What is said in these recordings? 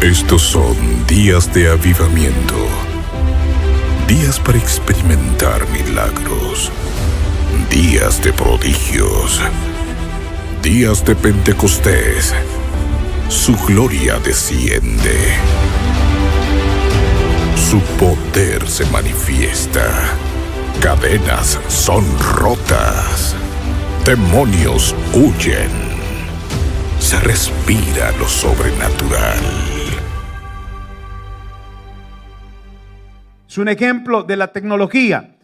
Estos son días de avivamiento, días para experimentar milagros, días de prodigios, días de Pentecostés. Su gloria desciende, su poder se manifiesta, cadenas son rotas, demonios huyen, se respira lo sobrenatural. Es un ejemplo de la tecnología.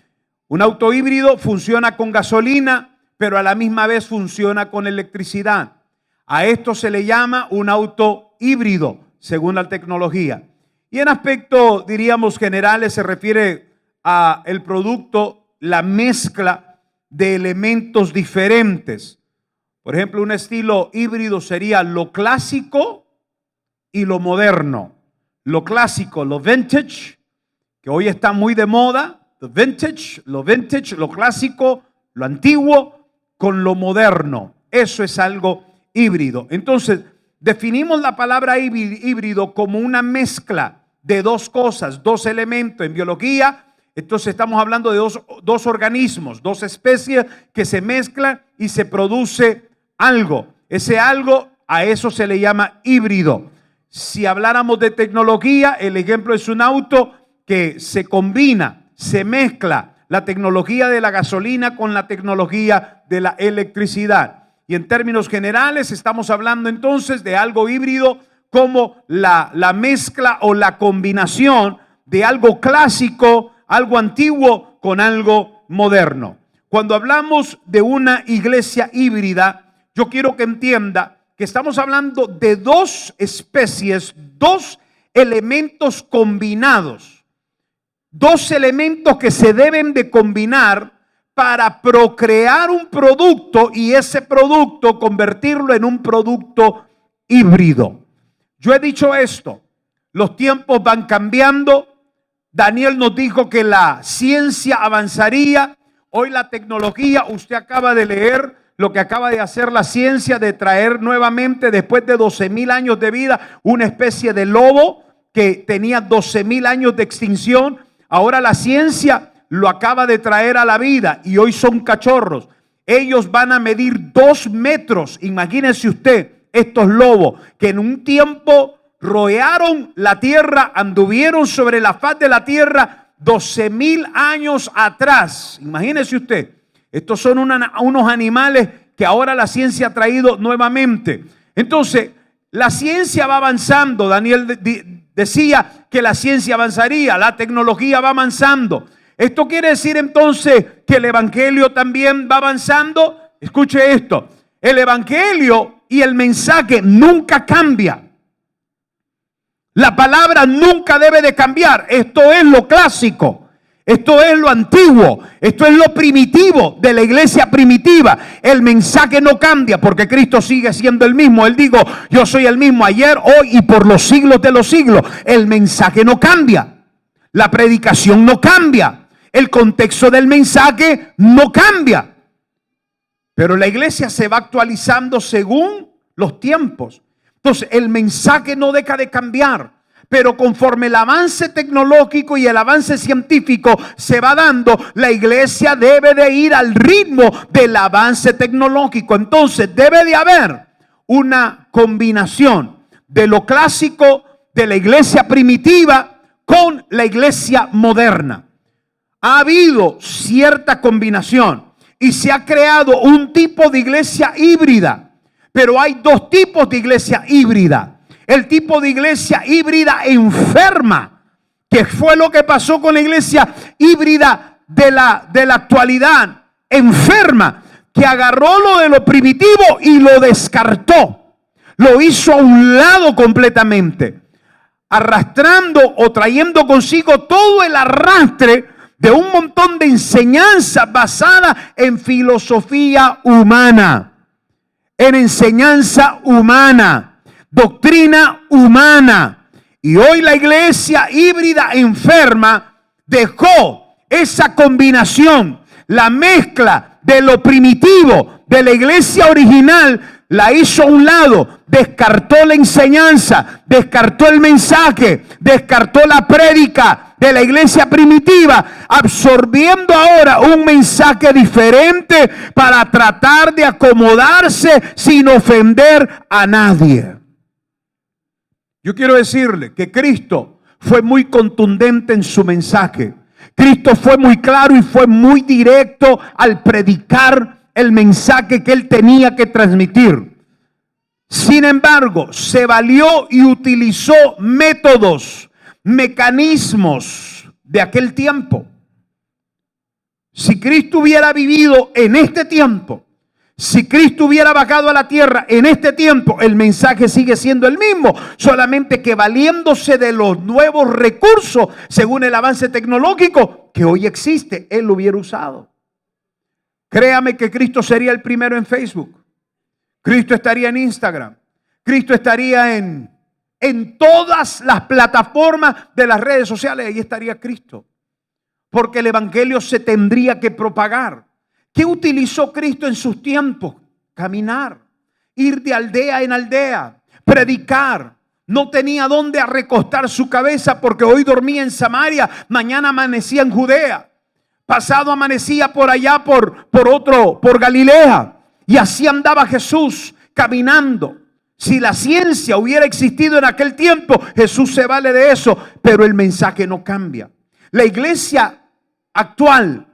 Un auto híbrido funciona con gasolina, pero a la misma vez funciona con electricidad. A esto se le llama un auto híbrido, según la tecnología. Y en aspectos, diríamos, generales, se refiere a el producto, la mezcla de elementos diferentes. Por ejemplo, un estilo híbrido sería lo clásico y lo moderno. Lo clásico, lo vintage, que hoy está muy de moda, lo vintage, lo clásico, lo antiguo, con lo moderno. Eso es algo híbrido. Entonces, definimos la palabra híbrido como una mezcla de dos cosas, dos elementos. En biología, entonces estamos hablando de dos organismos, dos especies que se mezclan y se produce algo. Ese algo, a eso se le llama híbrido. Si habláramos de tecnología, el ejemplo es un auto que se combina, se mezcla la tecnología de la gasolina con la tecnología de la electricidad. Y en términos generales estamos hablando entonces de algo híbrido como la mezcla o la combinación de algo clásico, algo antiguo con algo moderno. Cuando hablamos de una iglesia híbrida, yo quiero que entienda que estamos hablando de dos especies, dos elementos combinados. Dos elementos que se deben de combinar para procrear un producto y ese producto convertirlo en un producto híbrido. Yo he dicho esto, los tiempos van cambiando. Daniel nos dijo que la ciencia avanzaría. Hoy la tecnología, usted acaba de leer lo que acaba de hacer la ciencia, de traer nuevamente, después de 12,000 años de vida, una especie de lobo que tenía 12,000 años de extinción. Ahora la ciencia lo acaba de traer a la vida y hoy son cachorros. Ellos van a medir 2 metros. Imagínese usted estos lobos que en un tiempo rodearon la tierra, anduvieron sobre la faz de la tierra 12,000 años atrás. Imagínese usted. Estos son unos animales que ahora la ciencia ha traído nuevamente. Entonces, la ciencia va avanzando. Daniel decía que la ciencia avanzaría, la tecnología va avanzando. Esto quiere decir entonces que el evangelio también va avanzando. Escuche esto, el evangelio y el mensaje nunca cambia. La palabra nunca debe de cambiar. Esto es lo clásico. Esto es lo antiguo, esto es lo primitivo de la iglesia primitiva. El mensaje no cambia porque Cristo sigue siendo el mismo. Él dijo, yo soy el mismo ayer, hoy y por los siglos de los siglos. El mensaje no cambia, la predicación no cambia, el contexto del mensaje no cambia. Pero la iglesia se va actualizando según los tiempos. Entonces el mensaje no deja de cambiar. Pero conforme el avance tecnológico y el avance científico se va dando, la iglesia debe de ir al ritmo del avance tecnológico. Entonces debe de haber una combinación de lo clásico de la iglesia primitiva con la iglesia moderna. Ha habido cierta combinación y se ha creado un tipo de iglesia híbrida, pero hay dos tipos de iglesia híbrida. El tipo de iglesia híbrida enferma, que fue lo que pasó con la iglesia híbrida de la actualidad, enferma, que agarró lo de lo primitivo y lo descartó, lo hizo a un lado completamente, arrastrando o trayendo consigo todo el arrastre de un montón de enseñanzas basadas en filosofía humana, en enseñanza humana, doctrina humana. Y hoy la iglesia híbrida enferma dejó esa combinación, la mezcla de lo primitivo de la iglesia original, la hizo a un lado, descartó la enseñanza, descartó el mensaje, descartó la prédica de la iglesia primitiva, absorbiendo ahora un mensaje diferente para tratar de acomodarse sin ofender a nadie. Yo quiero decirle que Cristo fue muy contundente en su mensaje. Cristo fue muy claro y fue muy directo al predicar el mensaje que él tenía que transmitir. Sin embargo, se valió y utilizó métodos, mecanismos de aquel tiempo. Si Cristo hubiera vivido en este tiempo, si Cristo hubiera bajado a la tierra en este tiempo, el mensaje sigue siendo el mismo, solamente que valiéndose de los nuevos recursos, según el avance tecnológico que hoy existe, él lo hubiera usado. Créame que Cristo sería el primero en Facebook. Cristo estaría en Instagram. Cristo estaría en todas las plataformas de las redes sociales. Ahí estaría Cristo. Porque el evangelio se tendría que propagar. ¿Qué utilizó Cristo en sus tiempos? Caminar, ir de aldea en aldea, predicar. No tenía dónde recostar su cabeza porque hoy dormía en Samaria, mañana amanecía en Judea, pasado amanecía por allá por Galilea. Y así andaba Jesús caminando. Si la ciencia hubiera existido en aquel tiempo, Jesús se vale de eso, pero el mensaje no cambia. La iglesia actual,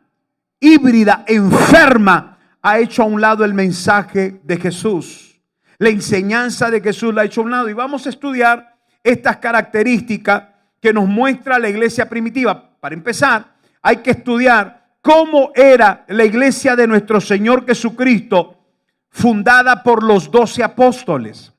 híbrida, enferma, ha hecho a un lado el mensaje de Jesús. La enseñanza de Jesús la ha hecho a un lado. Y vamos a estudiar estas características que nos muestra la iglesia primitiva. Para empezar, hay que estudiar cómo era la iglesia de nuestro Señor Jesucristo, fundada por los 12 apóstoles.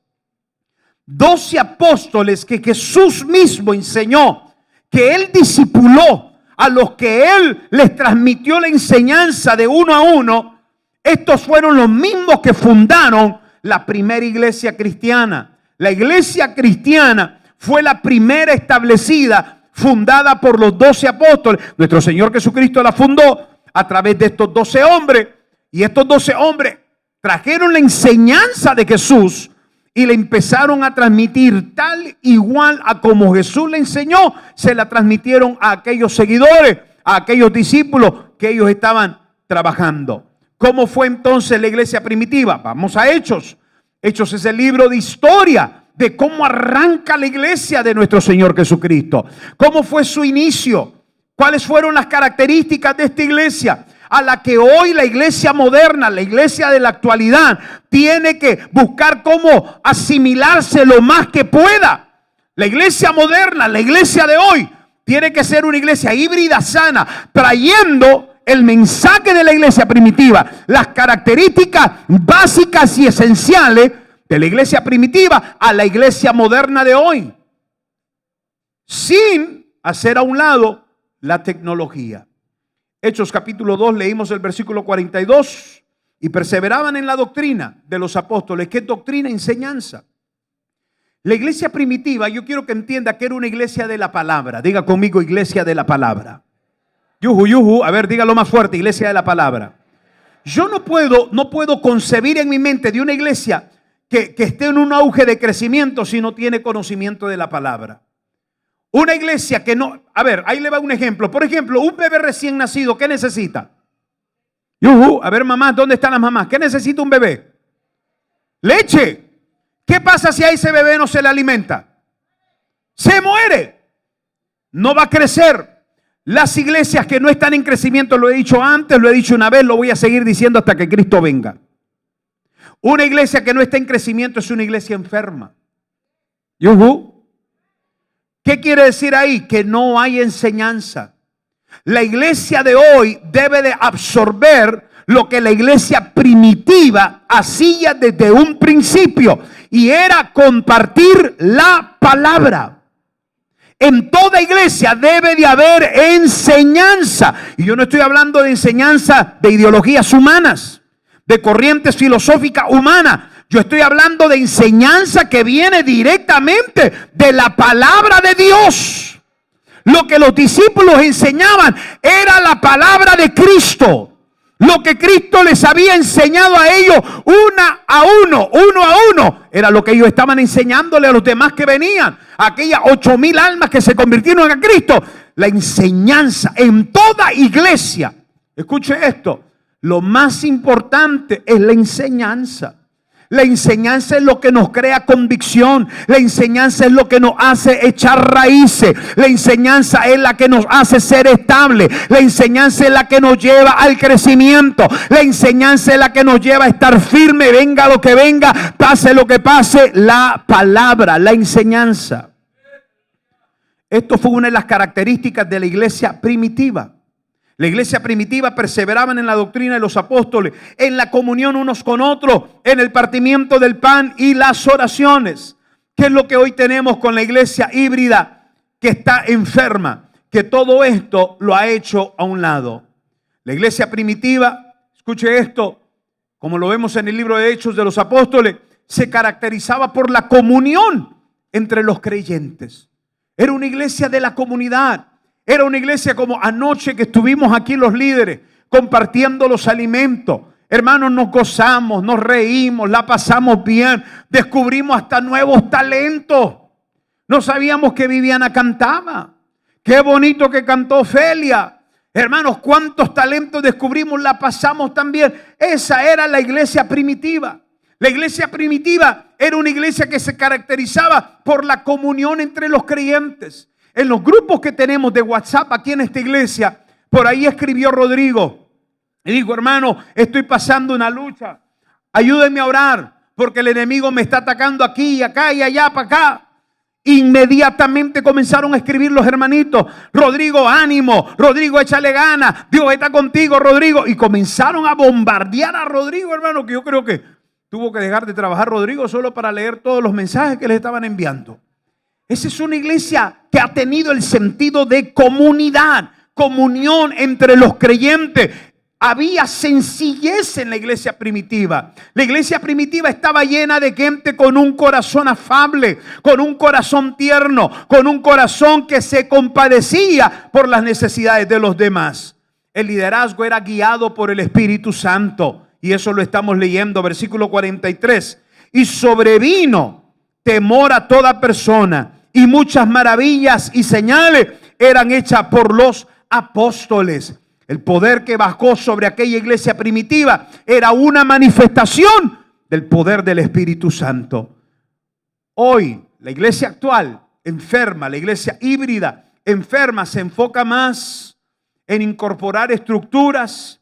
12 apóstoles que Jesús mismo enseñó, que Él discipuló, a los que Él les transmitió la enseñanza de uno a uno. Estos fueron los mismos que fundaron la primera iglesia cristiana. La iglesia cristiana fue la primera establecida, fundada por los 12 apóstoles. Nuestro Señor Jesucristo la fundó a través de estos 12 hombres. Y estos 12 hombres trajeron la enseñanza de Jesús y le empezaron a transmitir tal igual a como Jesús le enseñó. Se la transmitieron a aquellos seguidores, a aquellos discípulos que ellos estaban trabajando. ¿Cómo fue entonces la iglesia primitiva? Vamos a Hechos. Hechos es el libro de historia de cómo arranca la iglesia de nuestro Señor Jesucristo. ¿Cómo fue su inicio? ¿Cuáles fueron las características de esta iglesia? A la que hoy la iglesia moderna, la iglesia de la actualidad, tiene que buscar cómo asimilarse lo más que pueda. La iglesia moderna, la iglesia de hoy, tiene que ser una iglesia híbrida sana, trayendo el mensaje de la iglesia primitiva, las características básicas y esenciales de la iglesia primitiva a la iglesia moderna de hoy, sin hacer a un lado la tecnología. Hechos capítulo 2, leímos el versículo 42. Y perseveraban en la doctrina de los apóstoles. ¿Qué doctrina? Enseñanza. La iglesia primitiva, yo quiero que entienda que era una iglesia de la palabra. Diga conmigo, iglesia de la palabra. Yuhu, yuhu. A ver, dígalo más fuerte, iglesia de la palabra. Yo no puedo concebir en mi mente de una iglesia que esté en un auge de crecimiento si no tiene conocimiento de la palabra. Una iglesia que no... A ver, ahí le va un ejemplo. Por ejemplo, un bebé recién nacido, ¿qué necesita? A ver, mamá, ¿dónde están las mamás? ¿Qué necesita un bebé? Leche. ¿Qué pasa si a ese bebé no se le alimenta? Se muere. No va a crecer. Las iglesias que no están en crecimiento, lo he dicho antes, lo he dicho una vez, lo voy a seguir diciendo hasta que Cristo venga. Una iglesia que no está en crecimiento es una iglesia enferma. ¿Qué quiere decir ahí? Que no hay enseñanza. La iglesia de hoy debe de absorber lo que la iglesia primitiva hacía desde un principio, y era compartir la palabra. En toda iglesia debe de haber enseñanza. Y yo no estoy hablando de enseñanza de ideologías humanas, de corrientes filosóficas humanas. Yo estoy hablando de enseñanza que viene directamente de la palabra de Dios. Lo que los discípulos enseñaban era la palabra de Cristo. Lo que Cristo les había enseñado a ellos uno a uno, era lo que ellos estaban enseñándole a los demás que venían. Aquellas 8,000 almas que se convirtieron a Cristo. La enseñanza en toda iglesia. Escuche esto. Lo más importante es la enseñanza. La enseñanza es lo que nos crea convicción. La enseñanza es lo que nos hace echar raíces. La enseñanza es la que nos hace ser estable. La enseñanza es la que nos lleva al crecimiento. La enseñanza es la que nos lleva a estar firme, venga lo que venga, pase lo que pase. La palabra, la enseñanza. Esto fue una de las características de la iglesia primitiva. La iglesia primitiva perseveraban en la doctrina de los apóstoles, en la comunión unos con otros, en el partimiento del pan y las oraciones. ¿Qué es lo que hoy tenemos con la iglesia híbrida que está enferma? Que todo esto lo ha hecho a un lado. La iglesia primitiva, escuche esto, como lo vemos en el libro de Hechos de los Apóstoles, se caracterizaba por la comunión entre los creyentes. Era una iglesia de la comunidad. Era una iglesia como anoche que estuvimos aquí los líderes compartiendo los alimentos. Hermanos, nos gozamos, nos reímos, la pasamos bien, descubrimos hasta nuevos talentos. No sabíamos que Viviana cantaba. Qué bonito que cantó Ofelia. Hermanos, cuántos talentos descubrimos, la pasamos también. Esa era la iglesia primitiva. La iglesia primitiva era una iglesia que se caracterizaba por la comunión entre los creyentes. En los grupos que tenemos de WhatsApp aquí en esta iglesia, por ahí escribió Rodrigo y dijo: hermano, estoy pasando una lucha, ayúdenme a orar porque el enemigo me está atacando aquí y acá y allá para acá. Inmediatamente comenzaron a escribir los hermanitos: Rodrigo, ánimo, Rodrigo, échale ganas, Dios está contigo, Rodrigo. Y comenzaron a bombardear a Rodrigo, hermano, que yo creo que tuvo que dejar de trabajar Rodrigo solo para leer todos los mensajes que les estaban enviando. Esa es una iglesia que ha tenido el sentido de comunidad, comunión entre los creyentes. Había sencillez en la iglesia primitiva. La iglesia primitiva estaba llena de gente con un corazón afable, con un corazón tierno, con un corazón que se compadecía por las necesidades de los demás. El liderazgo era guiado por el Espíritu Santo. Y eso lo estamos leyendo, versículo 43. Y sobrevino temor a toda persona, y muchas maravillas y señales eran hechas por los apóstoles. El poder que bajó sobre aquella iglesia primitiva era una manifestación del poder del Espíritu Santo. Hoy, la iglesia actual enferma, la iglesia híbrida enferma, se enfoca más en incorporar estructuras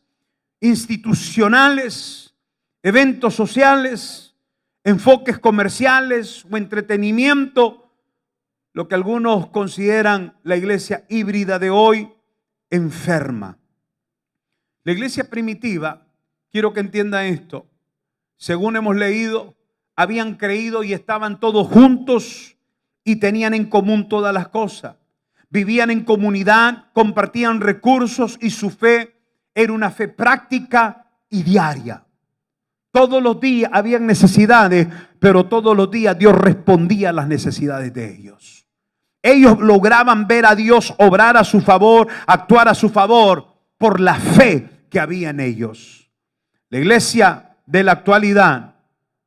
institucionales, eventos sociales, enfoques comerciales o entretenimiento, lo que algunos consideran la iglesia híbrida de hoy, enferma. La iglesia primitiva, quiero que entienda esto, según hemos leído, habían creído y estaban todos juntos y tenían en común todas las cosas. Vivían en comunidad, compartían recursos y su fe era una fe práctica y diaria. Todos los días habían necesidades, pero todos los días Dios respondía a las necesidades de ellos. Ellos lograban ver a Dios obrar a su favor, actuar a su favor por la fe que había en ellos. La iglesia de la actualidad,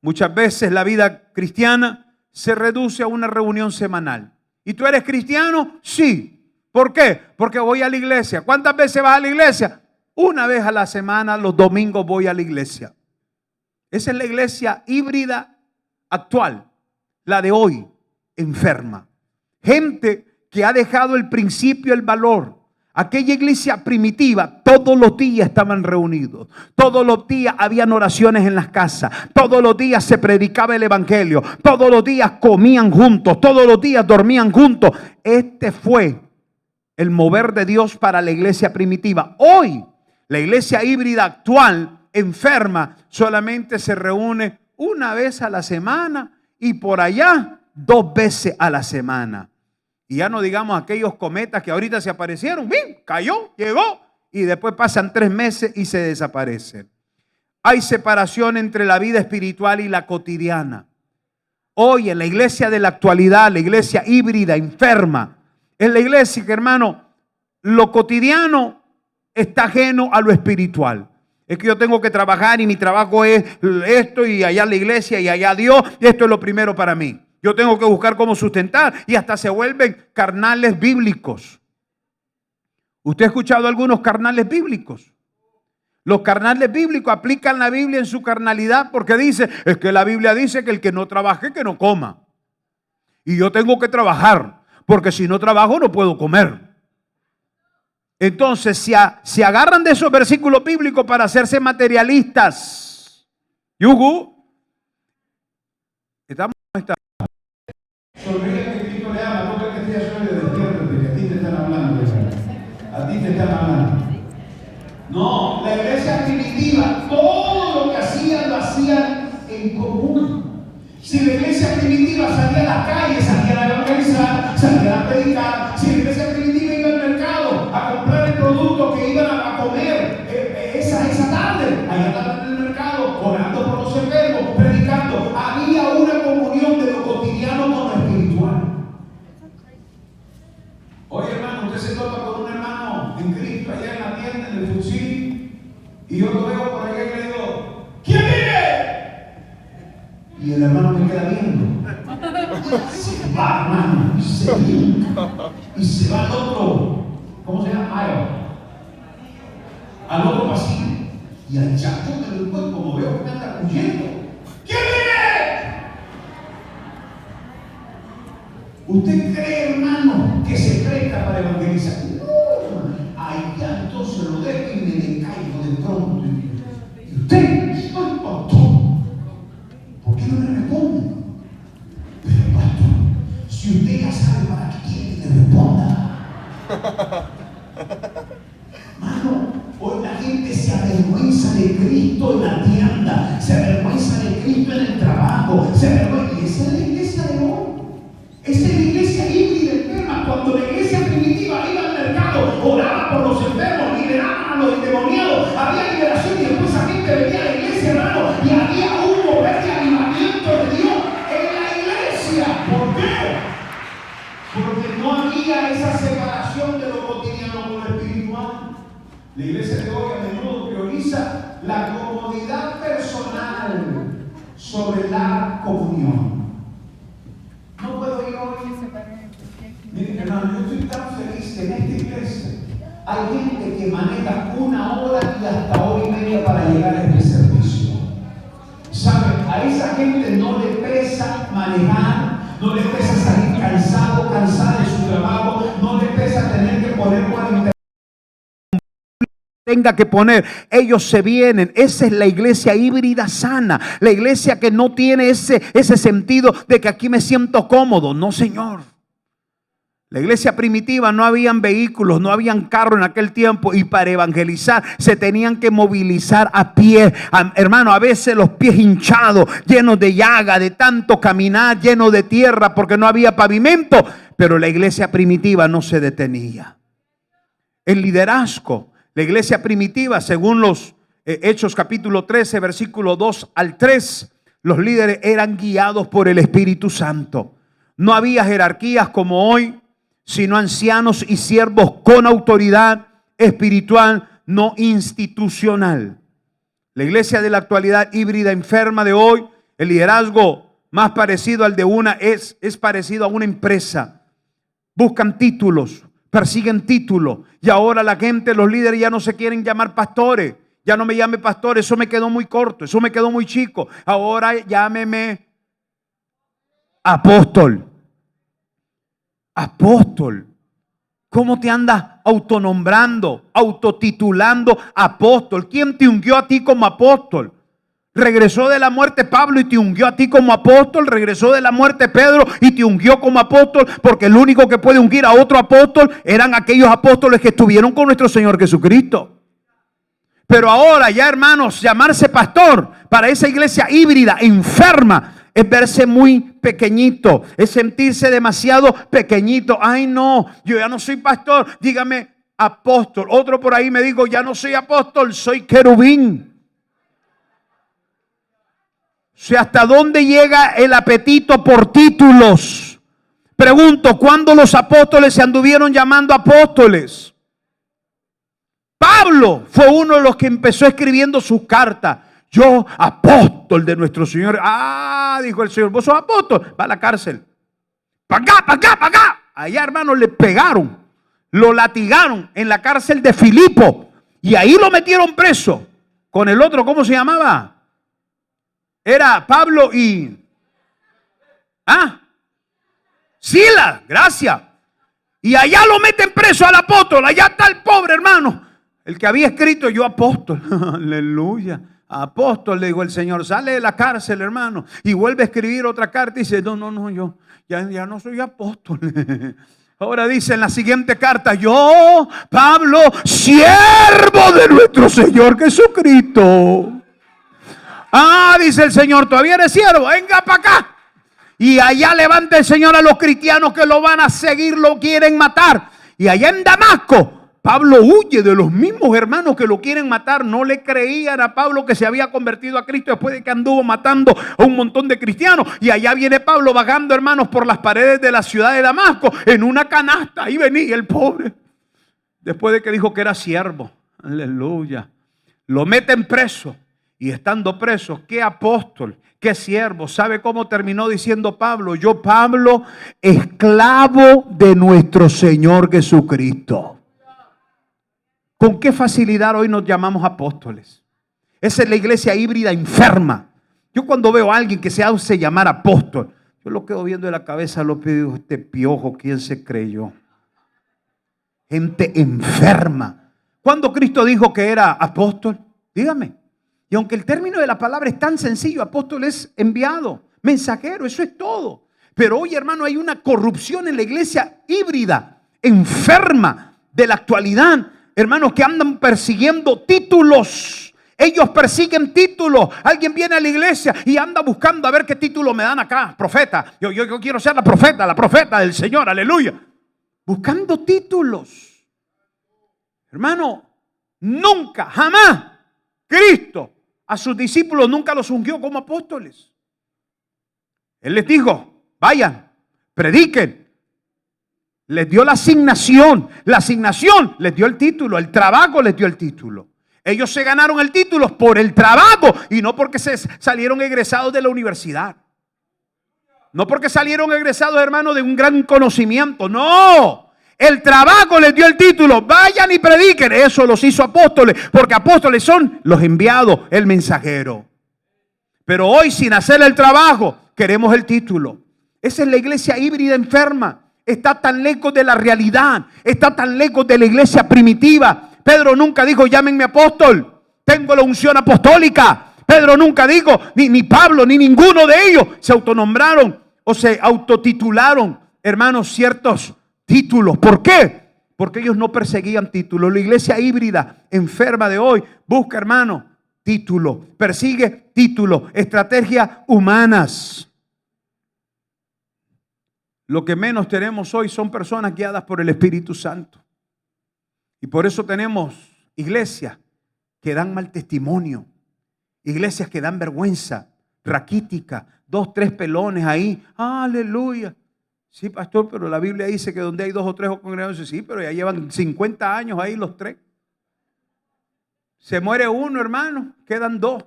muchas veces la vida cristiana se reduce a una reunión semanal. ¿Y tú eres cristiano? Sí. ¿Por qué? Porque voy a la iglesia. ¿Cuántas veces vas a la iglesia? Una vez a la semana, los domingos voy a la iglesia. Esa es la iglesia híbrida actual, la de hoy, enferma. Gente que ha dejado el principio, el valor. Aquella iglesia primitiva, todos los días estaban reunidos. Todos los días habían oraciones en las casas. Todos los días se predicaba el evangelio. Todos los días comían juntos. Todos los días dormían juntos. Este fue el mover de Dios para la iglesia primitiva. Hoy, la iglesia híbrida actual, enferma, solamente se reúne una vez a la semana y por allá 2 veces a la semana. Y ya no digamos aquellos cometas que ahorita se aparecieron, ¡bim! Cayó, llegó y después pasan 3 meses y se desaparecen. Hay separación entre la vida espiritual y la cotidiana. Hoy en la iglesia de la actualidad, la iglesia híbrida, enferma, es la iglesia que, hermano, lo cotidiano está ajeno a lo espiritual. Es que yo tengo que trabajar y mi trabajo es esto y allá la iglesia y allá Dios. Esto es lo primero para mí. Yo tengo que buscar cómo sustentar y hasta se vuelven carnales bíblicos. ¿Usted ha escuchado algunos carnales bíblicos? Los carnales bíblicos aplican la Biblia en su carnalidad porque dice, es que la Biblia dice que el que no trabaje, que no coma. Y yo tengo que trabajar, porque si no trabajo no puedo comer. Entonces se agarran de esos versículos bíblicos para hacerse materialistas. Yuhu. ¿Estamos? Sonríe que Cristo le ama, no que te sueño de despierto, que a ti te están hablando. A ti te están hablando. No, la iglesia primitiva, todo lo que hacían, lo hacían en común. Si la iglesia primitiva salía a las calles, salía a evangelizar, salía a predicar. Si la iglesia primitiva iba al mercado a comprar el producto que iban a comer esa tarde, allá estaban en el mercado, orando por los enfermos, predicando. Había una comunión de lo cotidiano con lo espiritual. Oye, hermano, usted se topa con un hermano en Cristo allá en la tienda, en el fusil, y yo lo veo por allá y le digo, ¿quién vive? Y el hermano me queda viendo. Se va, hermano, y se va al otro, ¿cómo se llama? Al otro pasillo. Y al chacho del cuerpo, como veo que me anda huyendo, ¿quién vive? ¿Usted cree, hermano, que se presta para evangelizar? No, allá entonces lo dejo y me le caigo de pronto. Y usted, ay, pastor, ¿por qué no me responde? Pero pastor, si usted ya sabe para qué quiere que le responda. Hermano, hoy la gente se avergüenza de Cristo en la tienda, se avergüenza de Cristo en el trabajo, se avergüenza. Y esa es la iglesia de hoy. Esa es la iglesia híbrida enferma. Cuando la iglesia primitiva iba al mercado, oraba por los enfermos, liberaban a los endemoniados, había liberación y después esa gente venía a la iglesia, hermano, y había un mover de avivamiento de Dios en la iglesia. ¿Por qué? Porque no había esa separación de lo cotidiano con lo espiritual. La iglesia de hoy a menudo prioriza la comodidad personal sobre la comunión. No puedo ir hoy. Miren, hermano, yo estoy tan feliz que en esta iglesia hay gente que maneja 1 hora y hasta 1:30 para llegar a este servicio. ¿Saben? A esa gente no le pesa manejar, no le pesa salir cansada de su trabajo, no le pesa tener que poner 40. Tenga que poner, ellos se vienen. Esa es la iglesia híbrida sana, la iglesia que no tiene ese sentido de que aquí me siento cómodo. No, señor. La iglesia primitiva no habían vehículos, no habían carro en aquel tiempo, y para evangelizar se tenían que movilizar a pie. Hermano, a veces los pies hinchados, llenos de llaga, de tanto caminar, llenos de tierra porque no había pavimento, pero la iglesia primitiva no se detenía. El liderazgo. La iglesia primitiva, según los Hechos capítulo 13, versículo 2 al 3, los líderes eran guiados por el Espíritu Santo. No había jerarquías como hoy, sino ancianos y siervos con autoridad espiritual, no institucional. La iglesia de la actualidad híbrida enferma de hoy, el liderazgo más parecido al de una es parecido a una empresa. Buscan títulos, persiguen títulos, y ahora la gente, los líderes ya no se quieren llamar pastores. Ya no me llame pastor, eso me quedó muy corto, eso me quedó muy chico. Ahora llámeme apóstol. Apóstol. ¿Cómo te andas autonombrando, autotitulando apóstol? ¿Quién te ungió a ti como apóstol? Regresó de la muerte Pablo y te ungió a ti como apóstol. Regresó de la muerte Pedro y te ungió como apóstol, porque el único que puede ungir a otro apóstol eran aquellos apóstoles que estuvieron con nuestro Señor Jesucristo. Pero ahora ya, hermanos, llamarse pastor para esa iglesia híbrida enferma es verse muy pequeñito, es sentirse demasiado pequeñito. Ay, no, yo ya no soy pastor, dígame apóstol. Otro por ahí me dijo, ya no soy apóstol, soy querubín. O sea, ¿hasta dónde llega el apetito por títulos? Pregunto, ¿cuándo los apóstoles se anduvieron llamando apóstoles? Pablo fue uno de los que empezó escribiendo sus cartas. Yo, apóstol de nuestro Señor. Ah, dijo el Señor, vos sos apóstol, va a la cárcel. Para acá, para acá, para acá. Allá, hermanos, le pegaron, lo latigaron en la cárcel de Filipo. Y ahí lo metieron preso. Con el otro, ¿cómo se llamaba? Era Pablo y... Silas, gracias. Y allá lo meten preso al apóstol. Allá está el pobre hermano. El que había escrito yo apóstol. Aleluya. Apóstol, le dijo el Señor, sale de la cárcel, hermano. Y vuelve a escribir otra carta y dice, no, yo ya no soy apóstol. Ahora dice en la siguiente carta, yo, Pablo, siervo de nuestro Señor Jesucristo. Dice el Señor, todavía eres siervo, venga para acá. Y allá levanta el Señor a los cristianos que lo van a seguir, lo quieren matar. Y allá en Damasco, Pablo huye de los mismos hermanos que lo quieren matar. No le creían a Pablo que se había convertido a Cristo después de que anduvo matando a un montón de cristianos. Y allá viene Pablo vagando, hermanos, por las paredes de la ciudad de Damasco en una canasta. Ahí venía el pobre. Después de que dijo que era siervo. Aleluya. Lo meten preso. Y estando preso, qué apóstol, qué siervo. ¿Sabe cómo terminó diciendo Pablo? Yo, Pablo, esclavo de nuestro Señor Jesucristo. ¿Con qué facilidad hoy nos llamamos apóstoles? Esa es la iglesia híbrida enferma. Yo cuando veo a alguien que se hace llamar apóstol, yo lo quedo viendo de la cabeza, lo pido, este piojo, ¿quién se creyó? Gente enferma. ¿Cuándo Cristo dijo que era apóstol? Dígame. Y aunque el término de la palabra es tan sencillo, apóstol es enviado, mensajero, eso es todo. Pero hoy, hermano, hay una corrupción en la iglesia híbrida, enferma de la actualidad. Hermanos que andan persiguiendo títulos. Ellos persiguen títulos. Alguien viene a la iglesia y anda buscando a ver qué título me dan acá. Profeta. Yo quiero ser la profeta del Señor. Aleluya. Buscando títulos. Hermano, nunca, jamás Cristo a sus discípulos nunca los ungió como apóstoles. Él les dijo, vayan, prediquen. Les dio la asignación les dio el título, el trabajo les dio el título. Ellos se ganaron el título por el trabajo y no porque se salieron egresados de la universidad. No porque salieron egresados, hermano, de un gran conocimiento. No, el trabajo les dio el título. Vayan y prediquen. Eso los hizo apóstoles, porque apóstoles son los enviados, el mensajero. Pero hoy, sin hacer el trabajo, queremos el título. Esa es la iglesia híbrida enferma. Está tan lejos de la realidad. Está tan lejos de la iglesia primitiva. Pedro nunca dijo, llámenme apóstol. Tengo la unción apostólica. Pedro nunca dijo, ni Pablo, ni ninguno de ellos se autonombraron o se autotitularon, hermanos, ciertos títulos. ¿Por qué? Porque ellos no perseguían títulos. La iglesia híbrida enferma de hoy busca, hermano, título. Persigue títulos, estrategias humanas. Lo que menos tenemos hoy son personas guiadas por el Espíritu Santo. Y por eso tenemos iglesias que dan mal testimonio, iglesias que dan vergüenza, raquítica, 2, 3 pelones ahí. Aleluya. Sí, pastor, pero la Biblia dice que donde hay 2 o 3 congregados, sí, pero ya llevan 50 años ahí los 3. Se muere uno, hermano, quedan 2.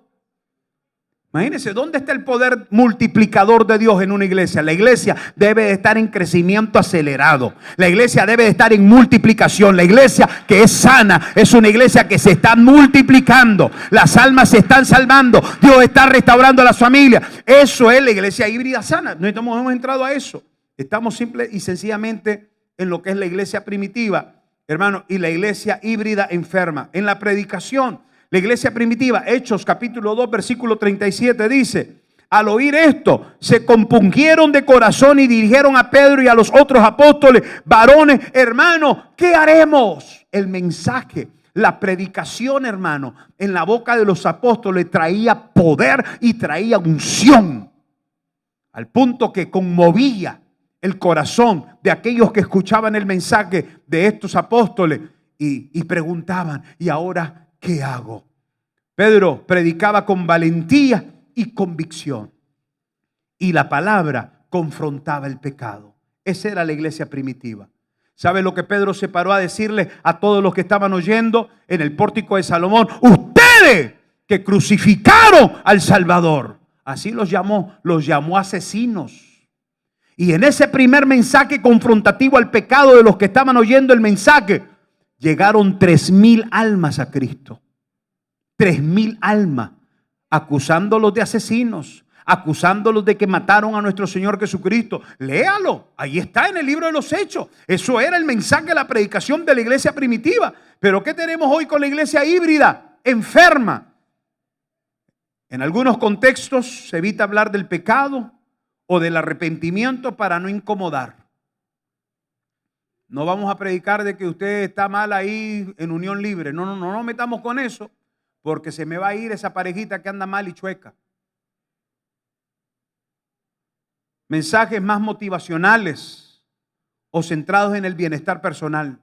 Imagínense, ¿dónde está el poder multiplicador de Dios en una iglesia? La iglesia debe de estar en crecimiento acelerado. La iglesia debe de estar en multiplicación. La iglesia que es sana es una iglesia que se está multiplicando. Las almas se están salvando. Dios está restaurando a las familias. Eso es la iglesia híbrida sana. No hemos entrado a eso. Estamos simple y sencillamente en lo que es la iglesia primitiva, hermano, y la iglesia híbrida enferma. En la predicación, la iglesia primitiva, Hechos capítulo 2, versículo 37 dice, al oír esto, se compungieron de corazón y dirigieron a Pedro y a los otros apóstoles, varones, hermanos, ¿qué haremos? El mensaje, la predicación, hermano, en la boca de los apóstoles traía poder y traía unción, al punto que conmovía el corazón de aquellos que escuchaban el mensaje de estos apóstoles y preguntaban, ¿y ahora qué hago? Pedro predicaba con valentía y convicción, y la palabra confrontaba el pecado. Esa era la iglesia primitiva. ¿Sabe lo que Pedro se paró a decirle a todos los que estaban oyendo en el pórtico de Salomón? Ustedes que crucificaron al Salvador. Así los llamó asesinos. Y en ese primer mensaje confrontativo al pecado de los que estaban oyendo el mensaje, llegaron 3,000 almas a Cristo. 3,000 almas, acusándolos de asesinos, acusándolos de que mataron a nuestro Señor Jesucristo. Léalo, ahí está en el libro de los Hechos. Eso era el mensaje de la predicación de la iglesia primitiva. Pero ¿qué tenemos hoy con la iglesia híbrida? Enferma. En algunos contextos se evita hablar del pecado o del arrepentimiento para no incomodar. No vamos a predicar de que usted está mal ahí en unión libre. No metamos con eso, porque se me va a ir esa parejita que anda mal y chueca. Mensajes más motivacionales o centrados en el bienestar personal.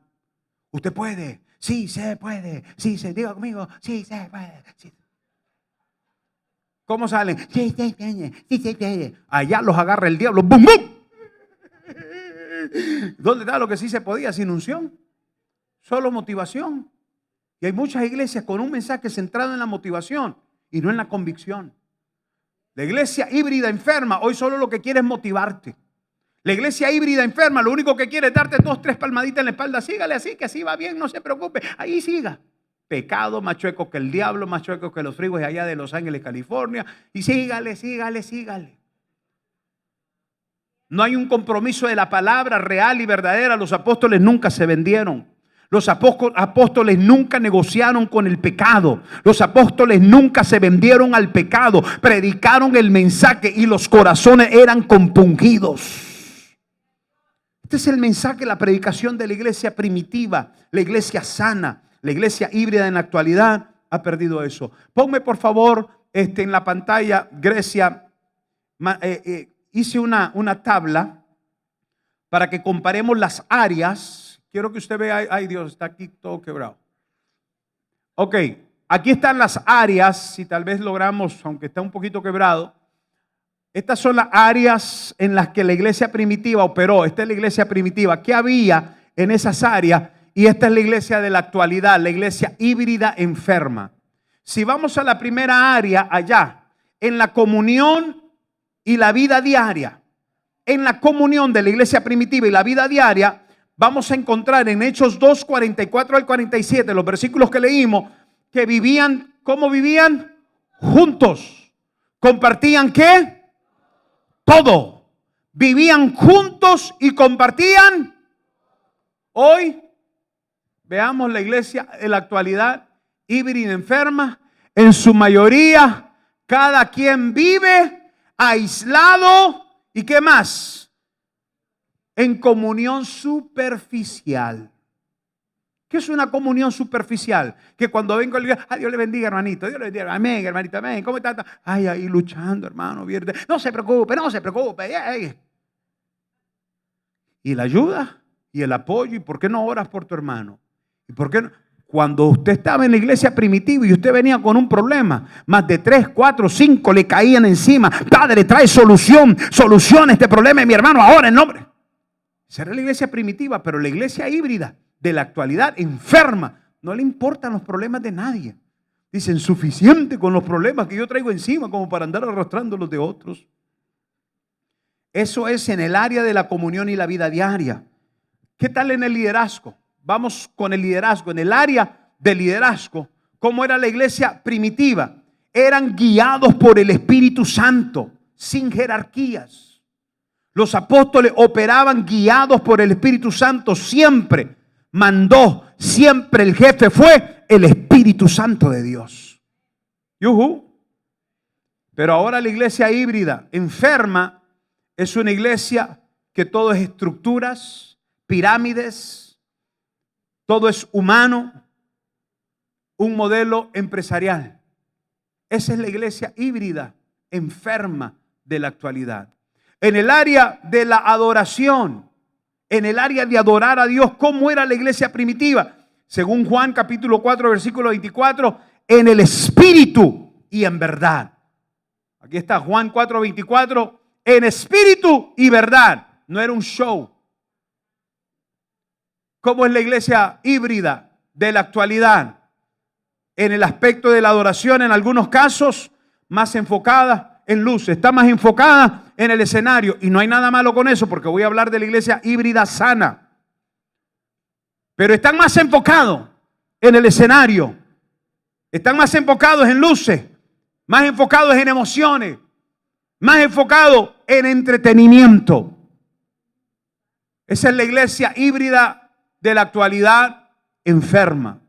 Usted puede, sí se puede, sí se, diga conmigo, sí se puede. Sí. ¿Cómo salen? Sí se puede, sí se puede. Allá los agarra el diablo, ¡bum, bum! ¿Dónde está lo que sí se podía sin unción? Solo motivación. Y hay muchas iglesias con un mensaje centrado en la motivación y no en la convicción. La iglesia híbrida enferma hoy solo lo que quiere es motivarte. La iglesia híbrida enferma lo único que quiere es darte 2, 3 palmaditas en la espalda. Sígale así, que así va bien, no se preocupe. Ahí siga. Pecado más chueco que el diablo, más chueco que los freeways allá de Los Ángeles, California. Y sígale. No hay un compromiso de la palabra real y verdadera. Los apóstoles nunca se vendieron. Los apóstoles nunca negociaron con el pecado. Los apóstoles nunca se vendieron al pecado. Predicaron el mensaje y los corazones eran compungidos. Este es el mensaje, la predicación de la iglesia primitiva, la iglesia sana. La iglesia híbrida en la actualidad ha perdido eso. Ponme por favor en la pantalla, Grecia. Hice una tabla para que comparemos las áreas. Quiero que usted vea, ay Dios, está aquí todo quebrado. Ok, aquí están las áreas, si tal vez logramos, aunque está un poquito quebrado. Estas son las áreas en las que la iglesia primitiva operó. Esta es la iglesia primitiva. ¿Qué había en esas áreas? Y esta es la iglesia de la actualidad, la iglesia híbrida enferma. Si vamos a la primera área allá, en la comunión y la vida diaria, en la comunión de la iglesia primitiva y la vida diaria, vamos a encontrar en Hechos 2, 44 al 47, los versículos que leímos, que vivían, ¿cómo vivían? Juntos. ¿Compartían qué? Todo. Vivían juntos y compartían. Hoy, veamos la iglesia en la actualidad, híbrida enferma, en su mayoría, cada quien vive aislado. ¿Y qué más? En comunión superficial. ¿Qué es una comunión superficial? Que cuando vengo a la iglesia, Dios le bendiga, hermanito, Dios le bendiga, amén, hermanito, amén. ¿Cómo está? Ay, ahí luchando, hermano. No se preocupe. Y la ayuda y el apoyo. ¿Y por qué no oras por tu hermano? ¿Y por qué no? Cuando usted estaba en la iglesia primitiva y usted venía con un problema, más de 3, 4, 5 le caían encima. Padre, trae solución, soluciona este problema de mi hermano ahora en nombre. Esa era la iglesia primitiva, pero la iglesia híbrida de la actualidad, enferma, no le importan los problemas de nadie. Dicen, suficiente con los problemas que yo traigo encima como para andar arrastrando los de otros. Eso es en el área de la comunión y la vida diaria. ¿Qué tal en el liderazgo? Vamos con el liderazgo. En el área de liderazgo, ¿cómo era la iglesia primitiva? Eran guiados por el Espíritu Santo, sin jerarquías. Los apóstoles operaban guiados por el Espíritu Santo. Siempre mandó, siempre el jefe fue el Espíritu Santo de Dios. ¡Yujú! Pero ahora la iglesia híbrida, enferma, es una iglesia que todo es estructuras, pirámides, todo es humano, un modelo empresarial. Esa es la iglesia híbrida, enferma de la actualidad. En el área de la adoración, en el área de adorar a Dios, ¿cómo era la iglesia primitiva? Según Juan capítulo 4, versículo 24, en el espíritu y en verdad. Aquí está Juan 4, 24, en espíritu y verdad. No era un show. ¿Cómo es la iglesia híbrida de la actualidad? En el aspecto de la adoración, en algunos casos, más enfocada en luz, está más enfocada en el escenario. Y no hay nada malo con eso, porque voy a hablar de la iglesia híbrida sana. Pero están más enfocados en el escenario. Están más enfocados en luces, más enfocados en emociones, más enfocados en entretenimiento. Esa es la iglesia híbrida de la actualidad enferma.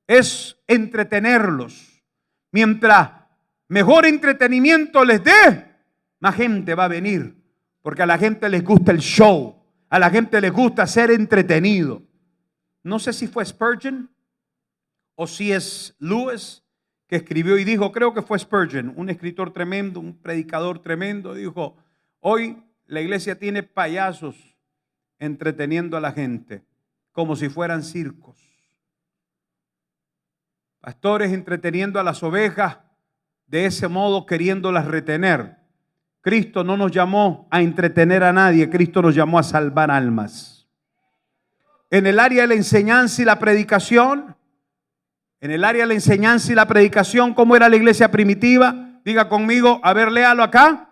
Es entretenerlos. Mientras mejor entretenimiento les dé, más gente va a venir. Porque a la gente les gusta el show. A la gente les gusta ser entretenido. No sé si fue Spurgeon o si es Lewis que escribió y dijo, creo que fue Spurgeon, un escritor tremendo, un predicador tremendo, dijo, hoy la iglesia tiene payasos entreteniendo a la gente como si fueran circos. Pastores entreteniendo a las ovejas de ese modo, queriéndolas retener. Cristo no nos llamó a entretener a nadie, Cristo nos llamó a salvar almas. En el área de la enseñanza y la predicación, ¿cómo era la iglesia primitiva? Diga conmigo, a ver, léalo acá.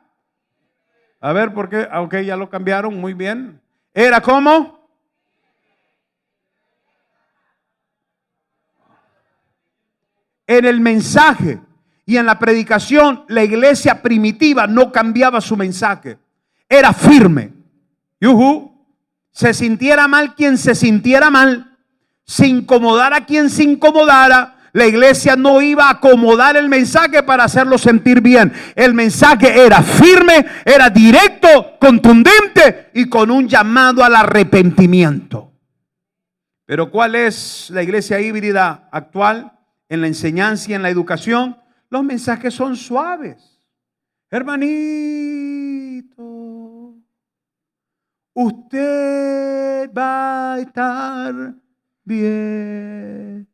A ver, ¿por qué? Ok, ya lo cambiaron, muy bien. ¿Era cómo? En el mensaje y en la predicación, la iglesia primitiva no cambiaba su mensaje. Era firme. Se sintiera mal quien se sintiera mal, se incomodara quien se incomodara, la iglesia no iba a acomodar el mensaje para hacerlo sentir bien. El mensaje era firme, era directo, contundente y con un llamado al arrepentimiento. Pero ¿cuál es la iglesia híbrida actual? En la enseñanza y en la educación, los mensajes son suaves. Hermanito, usted va a estar bien.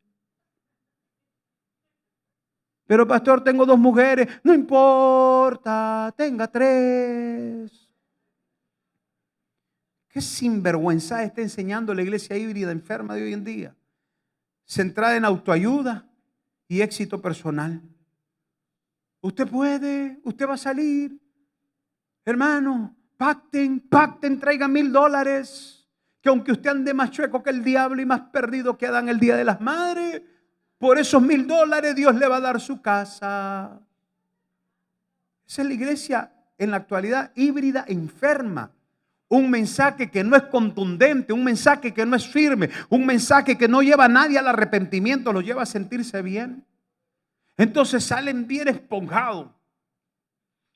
Pero pastor, tengo 2 mujeres. No importa, tenga 3. ¿Qué sinvergüenza está enseñando la iglesia híbrida enferma de hoy en día? Centrada en autoayuda y éxito personal. Usted puede, usted va a salir. Hermano, pacten, traigan $1000. Que aunque usted ande más chueco que el diablo y más perdido que Adán el día de las madres, por esos $1000 Dios le va a dar su casa. Esa es la iglesia en la actualidad híbrida enferma. Un mensaje que no es contundente, un mensaje que no es firme, un mensaje que no lleva a nadie al arrepentimiento, lo lleva a sentirse bien. Entonces salen bien esponjados.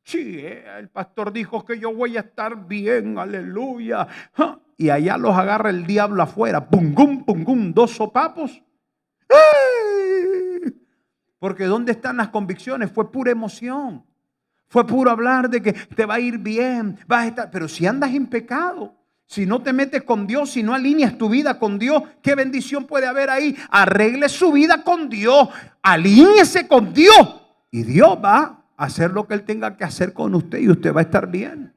Sí, el pastor dijo que yo voy a estar bien, aleluya. Y allá los agarra el diablo afuera, pungum, pungum, 2 sopapos. Porque ¿dónde están las convicciones? Fue pura emoción. Fue puro hablar de que te va a ir bien, vas a estar. Pero si andas en pecado, si no te metes con Dios, si no alineas tu vida con Dios, ¿qué bendición puede haber ahí? Arregle su vida con Dios, alíñese con Dios y Dios va a hacer lo que Él tenga que hacer con usted y usted va a estar bien.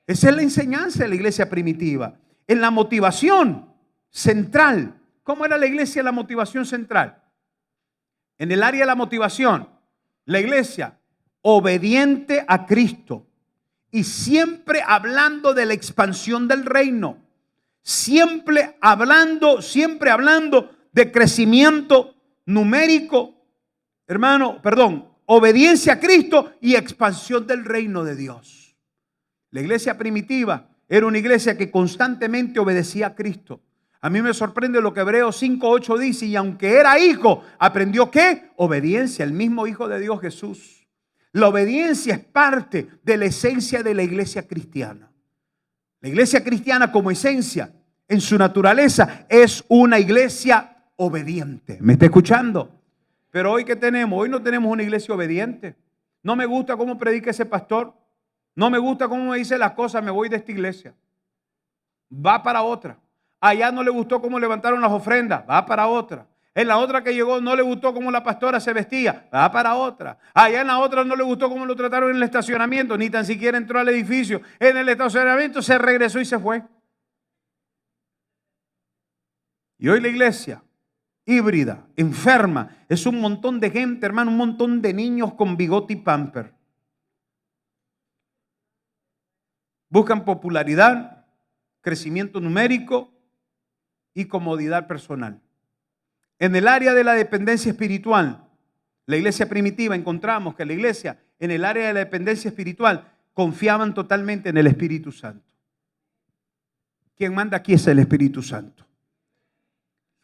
Esa es la enseñanza de la iglesia primitiva. En la motivación central, ¿cómo era la iglesia en la motivación central? En el área de la motivación, la iglesia obediente a Cristo y siempre hablando de la expansión del reino, siempre hablando de crecimiento numérico, obediencia a Cristo y expansión del reino de Dios. La iglesia primitiva era una iglesia que constantemente obedecía a Cristo. A mí me sorprende lo que Hebreos 5:8 dice, y aunque era hijo, aprendió ¿qué? Obediencia, el mismo Hijo de Dios Jesús. La obediencia es parte de la esencia de la iglesia cristiana. La iglesia cristiana como esencia, en su naturaleza, es una iglesia obediente. ¿Me está escuchando? Pero hoy ¿qué tenemos? Hoy no tenemos una iglesia obediente. No me gusta cómo predica ese pastor. No me gusta cómo me dice las cosas. Me voy de esta iglesia. Va para otra. Allá no le gustó cómo levantaron las ofrendas. Va para otra. En la otra que llegó no le gustó cómo la pastora se vestía. Va para otra. Allá en la otra no le gustó cómo lo trataron en el estacionamiento. Ni tan siquiera entró al edificio. En el estacionamiento se regresó y se fue. Y hoy la iglesia híbrida, enferma, es un montón de gente, hermano, un montón de niños con bigote y pamper. Buscan popularidad, crecimiento numérico y comodidad personal. En el área de la dependencia espiritual, la iglesia primitiva, encontramos que la iglesia en el área de la dependencia espiritual confiaban totalmente en el Espíritu Santo. Quien manda aquí es el Espíritu Santo.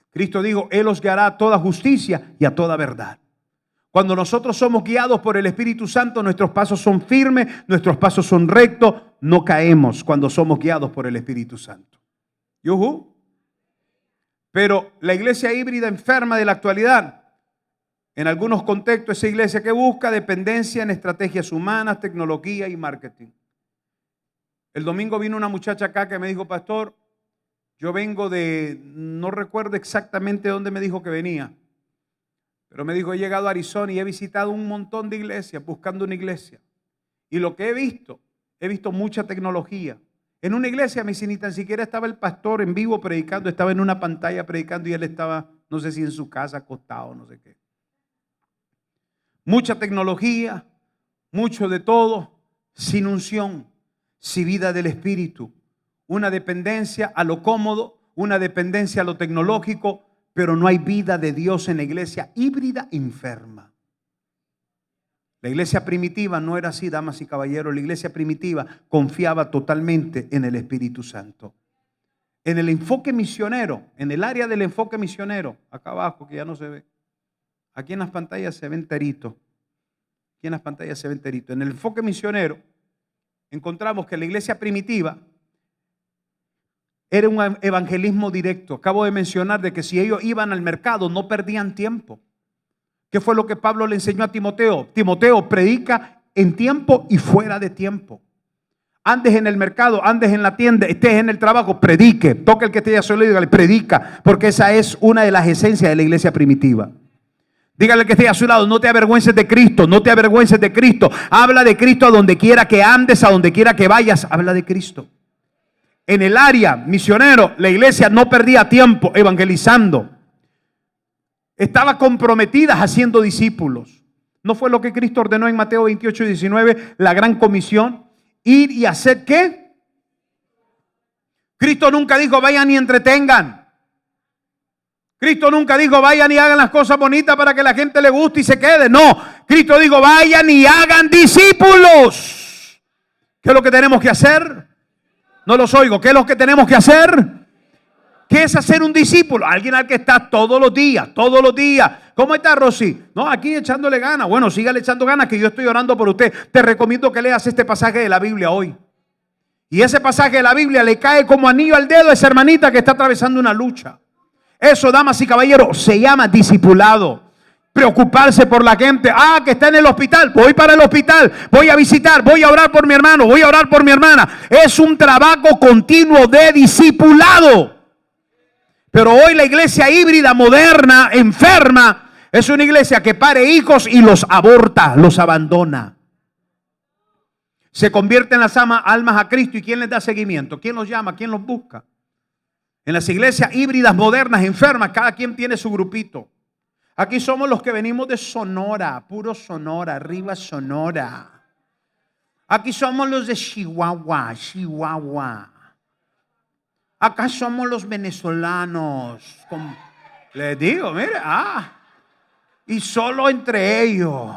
Cristo dijo, Él os guiará a toda justicia y a toda verdad. Cuando nosotros somos guiados por el Espíritu Santo, nuestros pasos son firmes, nuestros pasos son rectos, no caemos cuando somos guiados por el Espíritu Santo. ¿Yuhu? Pero la iglesia híbrida enferma de la actualidad, en algunos contextos, esa iglesia que busca dependencia en estrategias humanas, tecnología y marketing. El domingo vino una muchacha acá que me dijo, pastor, yo vengo de, no recuerdo exactamente dónde me dijo que venía, pero me dijo, he llegado a Arizona y he visitado un montón de iglesias buscando una iglesia. Y lo que he visto mucha tecnología. En una iglesia, mi ni tan siquiera estaba el pastor en vivo predicando, estaba en una pantalla predicando y él estaba, no sé si en su casa acostado, no sé qué. Mucha tecnología, mucho de todo, sin unción, sin vida del Espíritu. Una dependencia a lo cómodo, una dependencia a lo tecnológico, pero no hay vida de Dios en la iglesia híbrida enferma. La iglesia primitiva no era así, damas y caballeros. La iglesia primitiva confiaba totalmente en el Espíritu Santo. En el enfoque misionero, en el área del enfoque misionero, acá abajo que ya no se ve. Aquí en las pantallas se ve enterito. Aquí en las pantallas se ve enterito. En el enfoque misionero encontramos que la iglesia primitiva era un evangelismo directo. Acabo de mencionar de que si ellos iban al mercado no perdían tiempo. ¿Qué fue lo que Pablo le enseñó a Timoteo? Timoteo, predica en tiempo y fuera de tiempo. Andes en el mercado, andes en la tienda, estés en el trabajo, predique. Toca el que esté a su lado y dígale, predica, porque esa es una de las esencias de la iglesia primitiva. Dígale que esté a su lado, no te avergüences de Cristo, no te avergüences de Cristo. Habla de Cristo a donde quiera que andes, a donde quiera que vayas, habla de Cristo. En el área misionero, la iglesia no perdía tiempo evangelizando. Estaba comprometida haciendo discípulos. ¿No fue lo que Cristo ordenó en Mateo 28 y 19? La gran comisión. Ir y hacer ¿qué? Cristo nunca dijo vayan y entretengan. Cristo nunca dijo vayan y hagan las cosas bonitas para que la gente le guste y se quede. No, Cristo dijo vayan y hagan discípulos. ¿Qué es lo que tenemos que hacer? No los oigo. ¿Qué es lo que tenemos que hacer? ¿Qué es hacer un discípulo? Alguien al que está todos los días, todos los días. ¿Cómo está, Rosy? No, aquí echándole ganas. Bueno, sígale echando ganas que yo estoy orando por usted. Te recomiendo que leas este pasaje de la Biblia hoy. Y ese pasaje de la Biblia le cae como anillo al dedo a esa hermanita que está atravesando una lucha. Eso, damas y caballeros, se llama discipulado. Preocuparse por la gente. Ah, que está en el hospital. Voy para el hospital. Voy a visitar. Voy a orar por mi hermano. Voy a orar por mi hermana. Es un trabajo continuo de discipulado. Pero hoy la iglesia híbrida, moderna, enferma, es una iglesia que pare hijos y los aborta, los abandona. Se convierte en las almas a Cristo. ¿Y quién les da seguimiento? ¿Quién los llama? ¿Quién los busca? En las iglesias híbridas, modernas, enfermas, cada quien tiene su grupito. Aquí somos los que venimos de Sonora, puro Sonora, arriba Sonora. Aquí somos los de Chihuahua, Chihuahua. Acá somos los venezolanos. Les digo, mire, y solo entre ellos.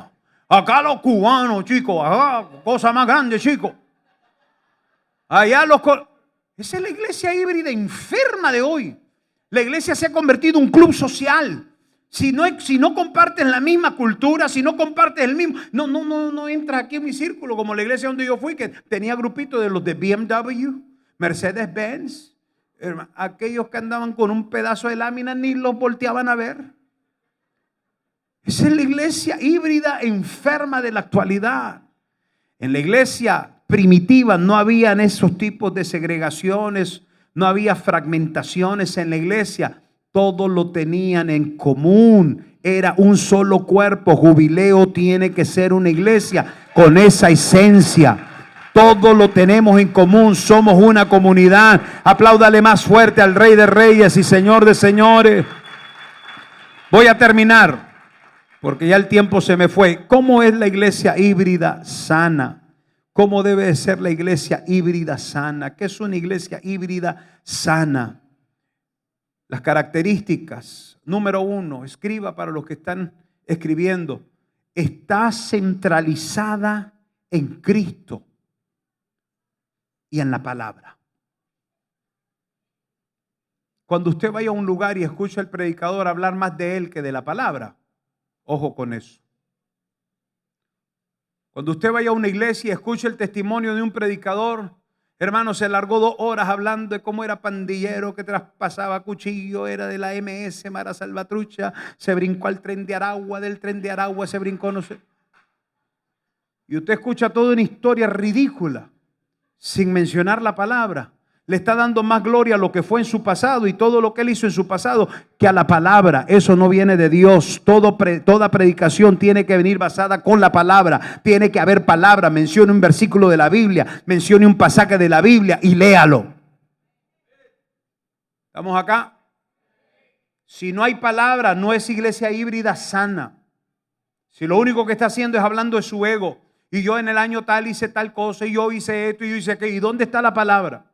Acá los cubanos, chicos, cosa más grande, chicos. Allá esa es la iglesia híbrida enferma de hoy. La iglesia se ha convertido en un club social. Si no compartes la misma cultura, si no compartes el mismo, no entras aquí en mi círculo, como la iglesia donde yo fui, que tenía grupitos de los de BMW, Mercedes-Benz. Aquellos que andaban con un pedazo de lámina ni los volteaban a ver. Esa es la iglesia híbrida enferma de la actualidad. En la iglesia primitiva no habían esos tipos de segregaciones, no había fragmentaciones en la iglesia. Todos lo tenían en común. Era un solo cuerpo. Jubileo tiene que ser una iglesia con esa esencia. Todo lo tenemos en común, somos una comunidad. Apláudale más fuerte al Rey de Reyes y Señor de Señores. Voy a terminar, porque ya el tiempo se me fue. ¿Cómo es la iglesia híbrida sana? ¿Cómo debe de ser la iglesia híbrida sana? ¿Qué es una iglesia híbrida sana? Las características. Número 1, escriba para los que están escribiendo. Está centralizada en Cristo y en la palabra. Cuando usted vaya a un lugar y escucha al predicador hablar más de él que de la palabra, ojo con eso. Cuando usted vaya a una iglesia y escuche el testimonio de un predicador, hermano, se largó 2 horas hablando de cómo era pandillero, que traspasaba cuchillo, era de la MS, Mara Salvatrucha, se brincó al tren de Aragua, del tren de Aragua se brincó, no sé. Y usted escucha toda una historia ridícula, sin mencionar la palabra. Le está dando más gloria a lo que fue en su pasado y todo lo que él hizo en su pasado que a la palabra. Eso no viene de Dios. Toda predicación tiene que venir basada con la palabra. Tiene que haber palabra. Mencione un versículo de la Biblia, mencione un pasaje de la Biblia y léalo. ¿Estamos acá? Si no hay palabra, no es iglesia híbrida sana. Si lo único que está haciendo es hablando de su ego, y yo en el año tal hice tal cosa, y yo hice esto, y yo hice aquello, ¿y dónde está la palabra?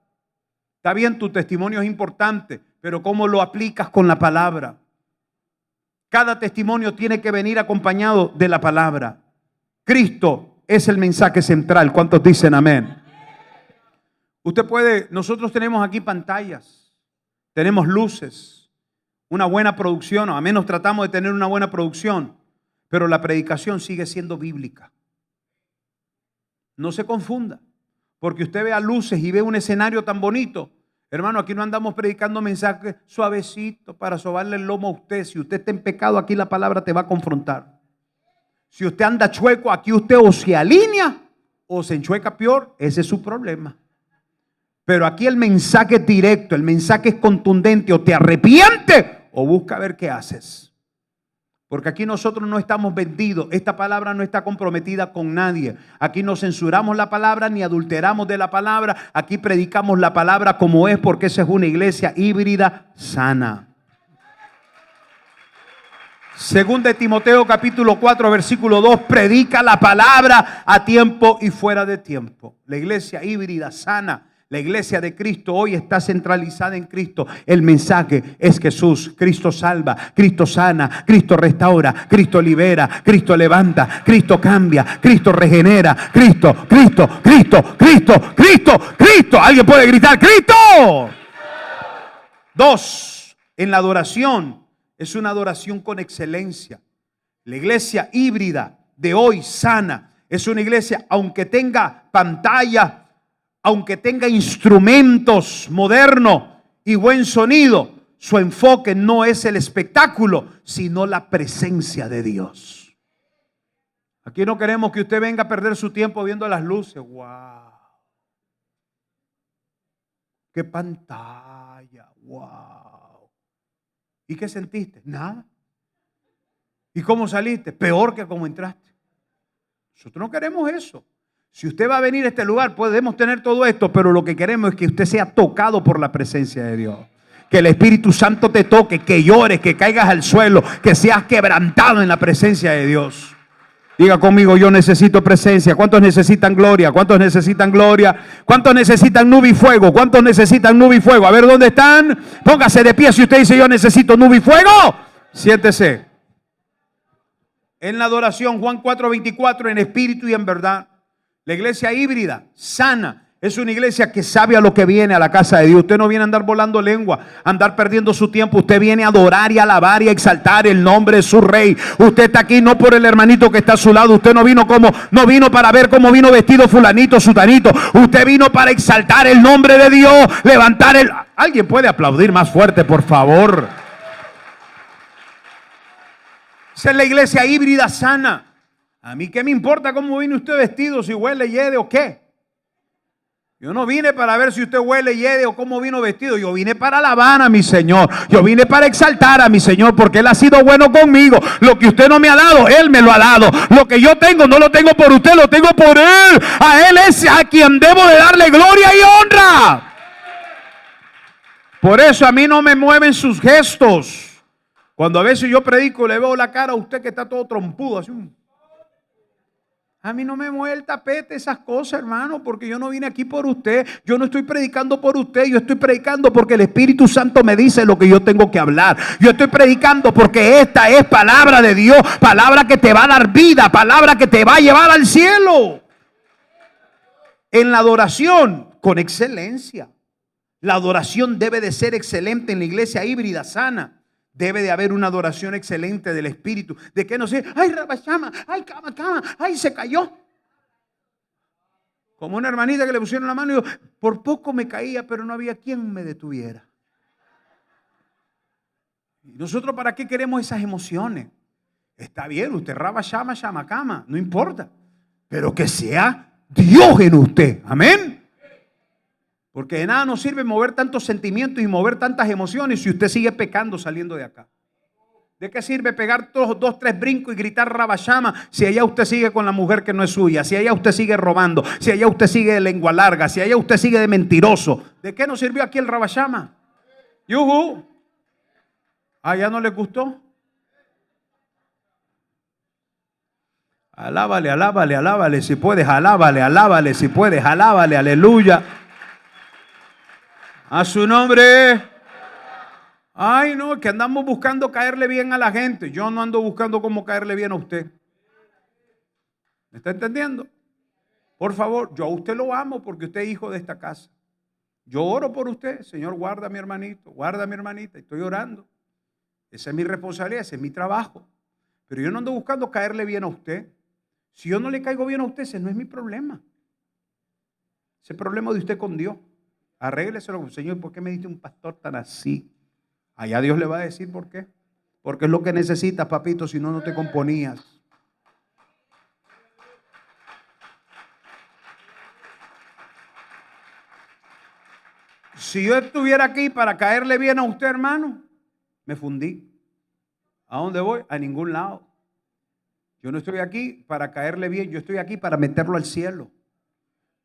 Está bien, tu testimonio es importante, pero ¿cómo lo aplicas con la palabra? Cada testimonio tiene que venir acompañado de la palabra. Cristo es el mensaje central. ¿Cuántos dicen amén? Nosotros tenemos aquí pantallas, tenemos luces, una buena producción, o al menos tratamos de tener una buena producción, pero la predicación sigue siendo bíblica. No se confunda, porque usted vea luces y ve un escenario tan bonito. Hermano, aquí no andamos predicando mensajes suavecitos para sobarle el lomo a usted. Si usted está en pecado, aquí la palabra te va a confrontar. Si usted anda chueco, aquí usted o se alinea o se enchueca peor. Ese es su problema. Pero aquí el mensaje es directo, el mensaje es contundente. O te arrepientes o busca ver qué haces. Porque aquí nosotros no estamos vendidos. Esta palabra no está comprometida con nadie. Aquí no censuramos la palabra ni adulteramos de la palabra. Aquí predicamos la palabra como es, porque esa es una iglesia híbrida sana. Según de Timoteo capítulo 4 versículo 2, predica la palabra a tiempo y fuera de tiempo. La iglesia híbrida sana. La iglesia de Cristo hoy está centralizada en Cristo. El mensaje es Jesús. Cristo salva, Cristo sana, Cristo restaura, Cristo libera, Cristo levanta, Cristo cambia, Cristo regenera. Cristo, Cristo, Cristo, Cristo, Cristo, Cristo. ¿Alguien puede gritar Cristo? 2. En la adoración es una adoración con excelencia. La iglesia híbrida de hoy sana es una iglesia, aunque tenga pantalla, aunque tenga instrumentos modernos y buen sonido, su enfoque no es el espectáculo, sino la presencia de Dios. Aquí no queremos que usted venga a perder su tiempo viendo las luces. ¡Wow! ¡Qué pantalla! ¡Wow! ¿Y qué sentiste? Nada. ¿Y cómo saliste? Peor que como entraste. Nosotros no queremos eso. Si usted va a venir a este lugar, podemos tener todo esto, pero lo que queremos es que usted sea tocado por la presencia de Dios. Que el Espíritu Santo te toque, que llores, que caigas al suelo, que seas quebrantado en la presencia de Dios. Diga conmigo, yo necesito presencia. ¿Cuántos necesitan gloria? ¿Cuántos necesitan gloria? ¿Cuántos necesitan nube y fuego? ¿Cuántos necesitan nube y fuego? A ver, ¿dónde están? Póngase de pie si usted dice, yo necesito nube y fuego. Siéntese. En la adoración, Juan 4:24, en espíritu y en verdad. La iglesia híbrida, sana, es una iglesia que sabe a lo que viene a la casa de Dios. Usted no viene a andar volando lengua, a andar perdiendo su tiempo. Usted viene a adorar y a alabar y a exaltar el nombre de su rey. Usted está aquí no por el hermanito que está a su lado. Usted no vino para ver cómo vino vestido fulanito, sutanito. Usted vino para exaltar el nombre de Dios, levantar el... ¿Alguien puede aplaudir más fuerte, por favor? Esa es la iglesia híbrida sana. A mí qué me importa cómo viene usted vestido, si huele, hiede o qué. Yo no vine para ver si usted huele y hede o cómo vino vestido. Yo vine para alabar a mi Señor. Yo vine para exaltar a mi Señor porque Él ha sido bueno conmigo. Lo que usted no me ha dado, Él me lo ha dado. Lo que yo tengo, no lo tengo por usted, lo tengo por Él. A Él es a quien debo de darle gloria y honra. Por eso a mí no me mueven sus gestos. Cuando a veces yo predico, le veo la cara a usted que está todo trompudo, así. A mí no me mueve el tapete esas cosas, hermano, porque yo no vine aquí por usted. Yo no estoy predicando por usted. Yo estoy predicando porque el Espíritu Santo me dice lo que yo tengo que hablar. Yo estoy predicando porque esta es palabra de Dios. Palabra que te va a dar vida. Palabra que te va a llevar al cielo. En la adoración, con excelencia. La adoración debe de ser excelente en la iglesia híbrida sana. Debe de haber una adoración excelente del Espíritu. De que no sé, ay, rabachama, ay, cama, ay, se cayó. Como una hermanita que le pusieron la mano y yo, por poco me caía, pero no había quien me detuviera. ¿Y nosotros para qué queremos esas emociones? Está bien, usted rabachama, cama, no importa. Pero que sea Dios en usted. Amén. Porque de nada nos sirve mover tantos sentimientos y mover tantas emociones si usted sigue pecando saliendo de acá. ¿De qué sirve pegar dos, tres brincos y gritar rabashama si allá usted sigue con la mujer que no es suya? Si allá usted sigue robando, si allá usted sigue de lengua larga, si allá usted sigue de mentiroso. ¿De qué nos sirvió aquí el rabashama? ¿Yuhu? ¿Allá no le gustó? Alábale, alábale, alábale si puedes, alábale, alábale si puedes, alábale, aleluya. A su nombre. Ay, no, que andamos buscando caerle bien a la gente. Yo no ando buscando cómo caerle bien a usted. ¿Me está entendiendo? Por favor, yo a usted lo amo porque usted es hijo de esta casa. Yo oro por usted. Señor, guarda a mi hermanito, guarda a mi hermanita. Estoy orando. Esa es mi responsabilidad, ese es mi trabajo. Pero yo no ando buscando caerle bien a usted. Si yo no le caigo bien a usted, ese no es mi problema. Ese es el problema de usted con Dios. Arrégleselo, Señor, ¿por qué me diste un pastor tan así? Allá Dios le va a decir por qué. Porque es lo que necesitas, papito, si no, no te componías. Si yo estuviera aquí para caerle bien a usted, hermano, me fundí. ¿A dónde voy? A ningún lado. Yo no estoy aquí para caerle bien, yo estoy aquí para meterlo al cielo.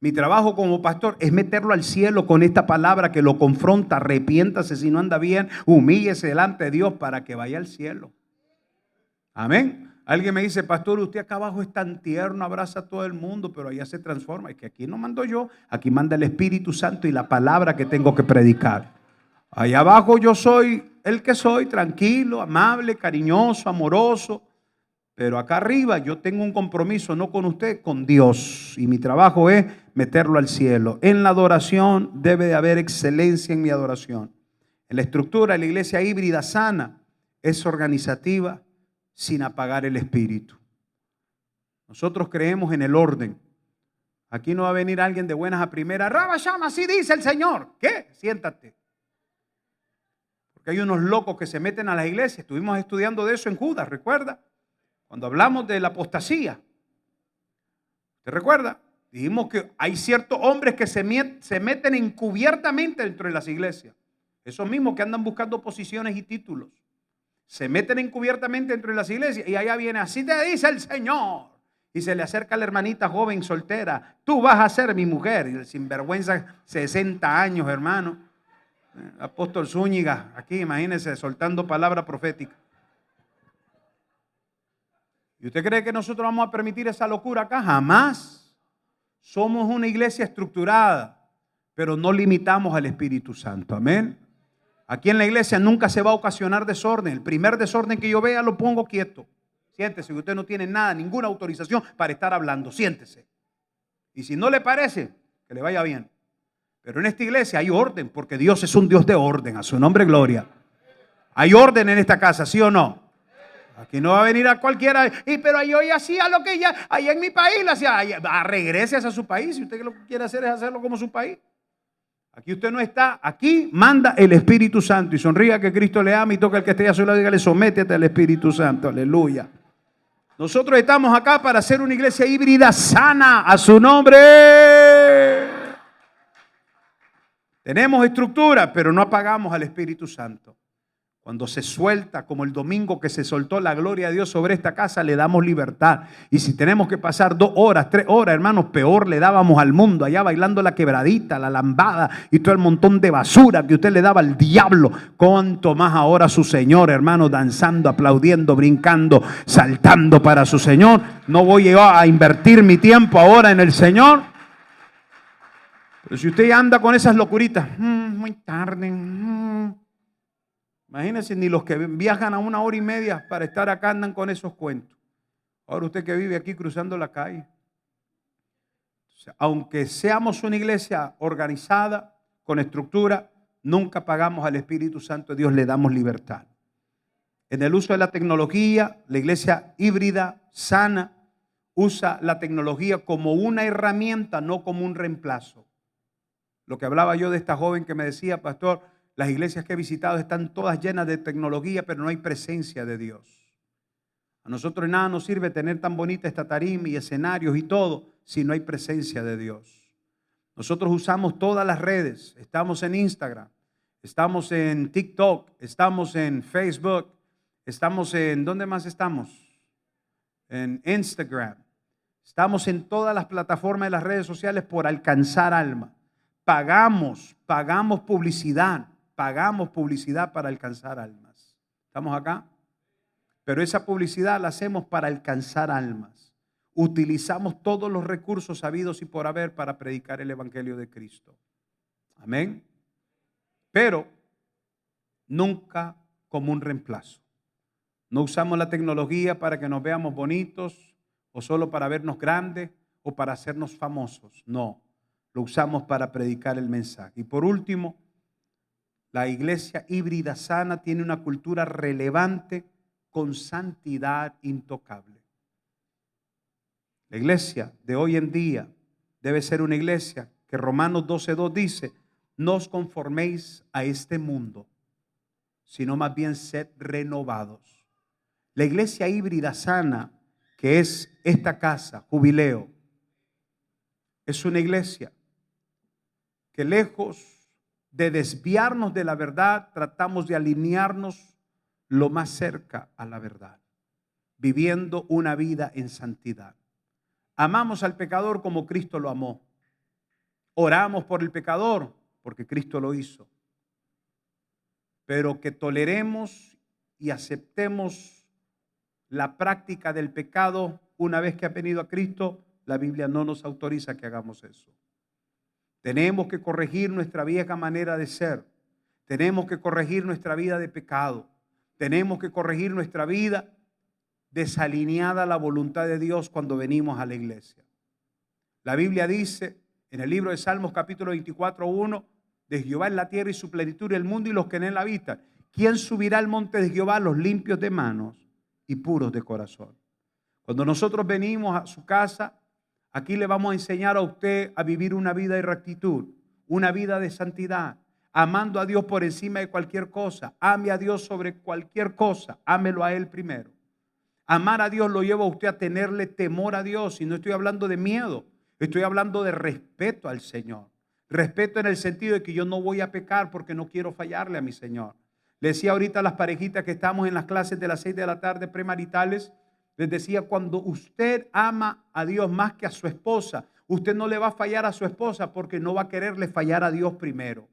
Mi trabajo como pastor es meterlo al cielo con esta palabra que lo confronta. Arrepiéntase si no anda bien, humíllese delante de Dios para que vaya al cielo. Amén. Alguien me dice, pastor, usted acá abajo es tan tierno, abraza a todo el mundo, pero allá se transforma. Es que aquí no mando yo, aquí manda el Espíritu Santo y la palabra que tengo que predicar. Allá abajo yo soy el que soy, tranquilo, amable, cariñoso, amoroso. Pero acá arriba yo tengo un compromiso, no con usted, con Dios. Y mi trabajo es meterlo al cielo. En la adoración debe de haber excelencia en mi adoración. En la estructura de la iglesia híbrida sana es organizativa sin apagar el espíritu. Nosotros creemos en el orden. Aquí no va a venir alguien de buenas a primeras. Rabashama, así dice el Señor. ¿Qué? Siéntate. Porque hay unos locos que se meten a las iglesias. Estuvimos estudiando de eso en Judas, ¿recuerda? Cuando hablamos de la apostasía, ¿te recuerda? Dijimos que hay ciertos hombres que se meten encubiertamente dentro de las iglesias. Esos mismos que andan buscando posiciones y títulos. Se meten encubiertamente dentro de las iglesias y allá viene, así te dice el Señor. Y se le acerca a la hermanita joven soltera. Tú vas a ser mi mujer. Y el sinvergüenza, 60 años, hermano. Apóstol Zúñiga, aquí imagínense, soltando palabra profética. ¿Y usted cree que nosotros vamos a permitir esa locura acá? Jamás. Somos una iglesia estructurada, pero no limitamos al Espíritu Santo. Amén. Aquí en la iglesia nunca se va a ocasionar desorden. El primer desorden que yo vea lo pongo quieto. Siéntese, que usted no tiene nada, ninguna autorización para estar hablando. Siéntese. Y si no le parece, que le vaya bien. Pero en esta iglesia hay orden, porque Dios es un Dios de orden. A su nombre, gloria. Hay orden en esta casa, ¿sí o no? Aquí no va a venir a cualquiera. Pero yo ya hacía lo que ya, allá en mi país lo hacía. Regrese a su país. Si usted lo que quiere hacer es hacerlo como su país. Aquí usted no está. Aquí manda el Espíritu Santo. Y sonría que Cristo le ama y toca al que esté a su lado y dígale, sométete al Espíritu Santo. Aleluya. Nosotros estamos acá para hacer una iglesia híbrida sana. A su nombre. Tenemos estructura, pero no apagamos al Espíritu Santo. Cuando se suelta, como el domingo que se soltó la gloria de Dios sobre esta casa, le damos libertad. Y si tenemos que pasar 2 horas, 3 horas, hermanos, peor le dábamos al mundo, allá bailando la quebradita, la lambada y todo el montón de basura que usted le daba al diablo. Cuánto más ahora su Señor, hermano, danzando, aplaudiendo, brincando, saltando para su Señor. No voy a invertir mi tiempo ahora en el Señor. Pero si usted anda con esas locuritas, muy tarde, imagínense, ni los que viajan a 1 hora y media para estar acá andan con esos cuentos. Ahora usted que vive aquí cruzando la calle. O sea, aunque seamos una iglesia organizada, con estructura, nunca pagamos al Espíritu Santo de Dios, le damos libertad. En el uso de la tecnología, la iglesia híbrida, sana, usa la tecnología como una herramienta, no como un reemplazo. Lo que hablaba yo de esta joven que me decía, pastor, las iglesias que he visitado están todas llenas de tecnología, pero no hay presencia de Dios. A nosotros nada nos sirve tener tan bonita esta tarima y escenarios y todo, si no hay presencia de Dios. Nosotros usamos todas las redes, estamos en Instagram, estamos en TikTok, estamos en Facebook, estamos en, ¿dónde más estamos? En Instagram. Estamos en todas las plataformas de las redes sociales por alcanzar alma. Pagamos publicidad para alcanzar almas. ¿Estamos acá? Pero esa publicidad la hacemos para alcanzar almas. Utilizamos todos los recursos habidos y por haber para predicar el Evangelio de Cristo. Amén. Pero nunca como un reemplazo. No usamos la tecnología para que nos veamos bonitos o solo para vernos grandes o para hacernos famosos. No, lo usamos para predicar el mensaje. Y por último, la iglesia híbrida sana tiene una cultura relevante con santidad intocable. La iglesia de hoy en día debe ser una iglesia que Romanos 12:2 dice, no os conforméis a este mundo, sino más bien sed renovados. La iglesia híbrida sana, que es esta casa, Jubileo, es una iglesia que lejos de desviarnos de la verdad, tratamos de alinearnos lo más cerca a la verdad, viviendo una vida en santidad. Amamos al pecador como Cristo lo amó. Oramos por el pecador porque Cristo lo hizo. Pero que toleremos y aceptemos la práctica del pecado una vez que ha venido a Cristo, la Biblia no nos autoriza que hagamos eso. Tenemos que corregir nuestra vieja manera de ser. Tenemos que corregir nuestra vida de pecado. Tenemos que corregir nuestra vida desalineada a la voluntad de Dios cuando venimos a la iglesia. La Biblia dice en el libro de Salmos capítulo 24:1, de Jehová es la tierra y su plenitud, el mundo y los que en él habitan. ¿Quién subirá al monte de Jehová? Los limpios de manos y puros de corazón. Cuando nosotros venimos a su casa, aquí le vamos a enseñar a usted a vivir una vida de rectitud, una vida de santidad, amando a Dios por encima de cualquier cosa. Ame a Dios sobre cualquier cosa, ámelo a Él primero. Amar a Dios lo lleva a usted a tenerle temor a Dios, y no estoy hablando de miedo, estoy hablando de respeto al Señor. Respeto en el sentido de que yo no voy a pecar porque no quiero fallarle a mi Señor. Le decía ahorita a las parejitas que estamos en las clases de las 6 de la tarde premaritales, les decía, cuando usted ama a Dios más que a su esposa, usted no le va a fallar a su esposa porque no va a quererle fallar a Dios primero.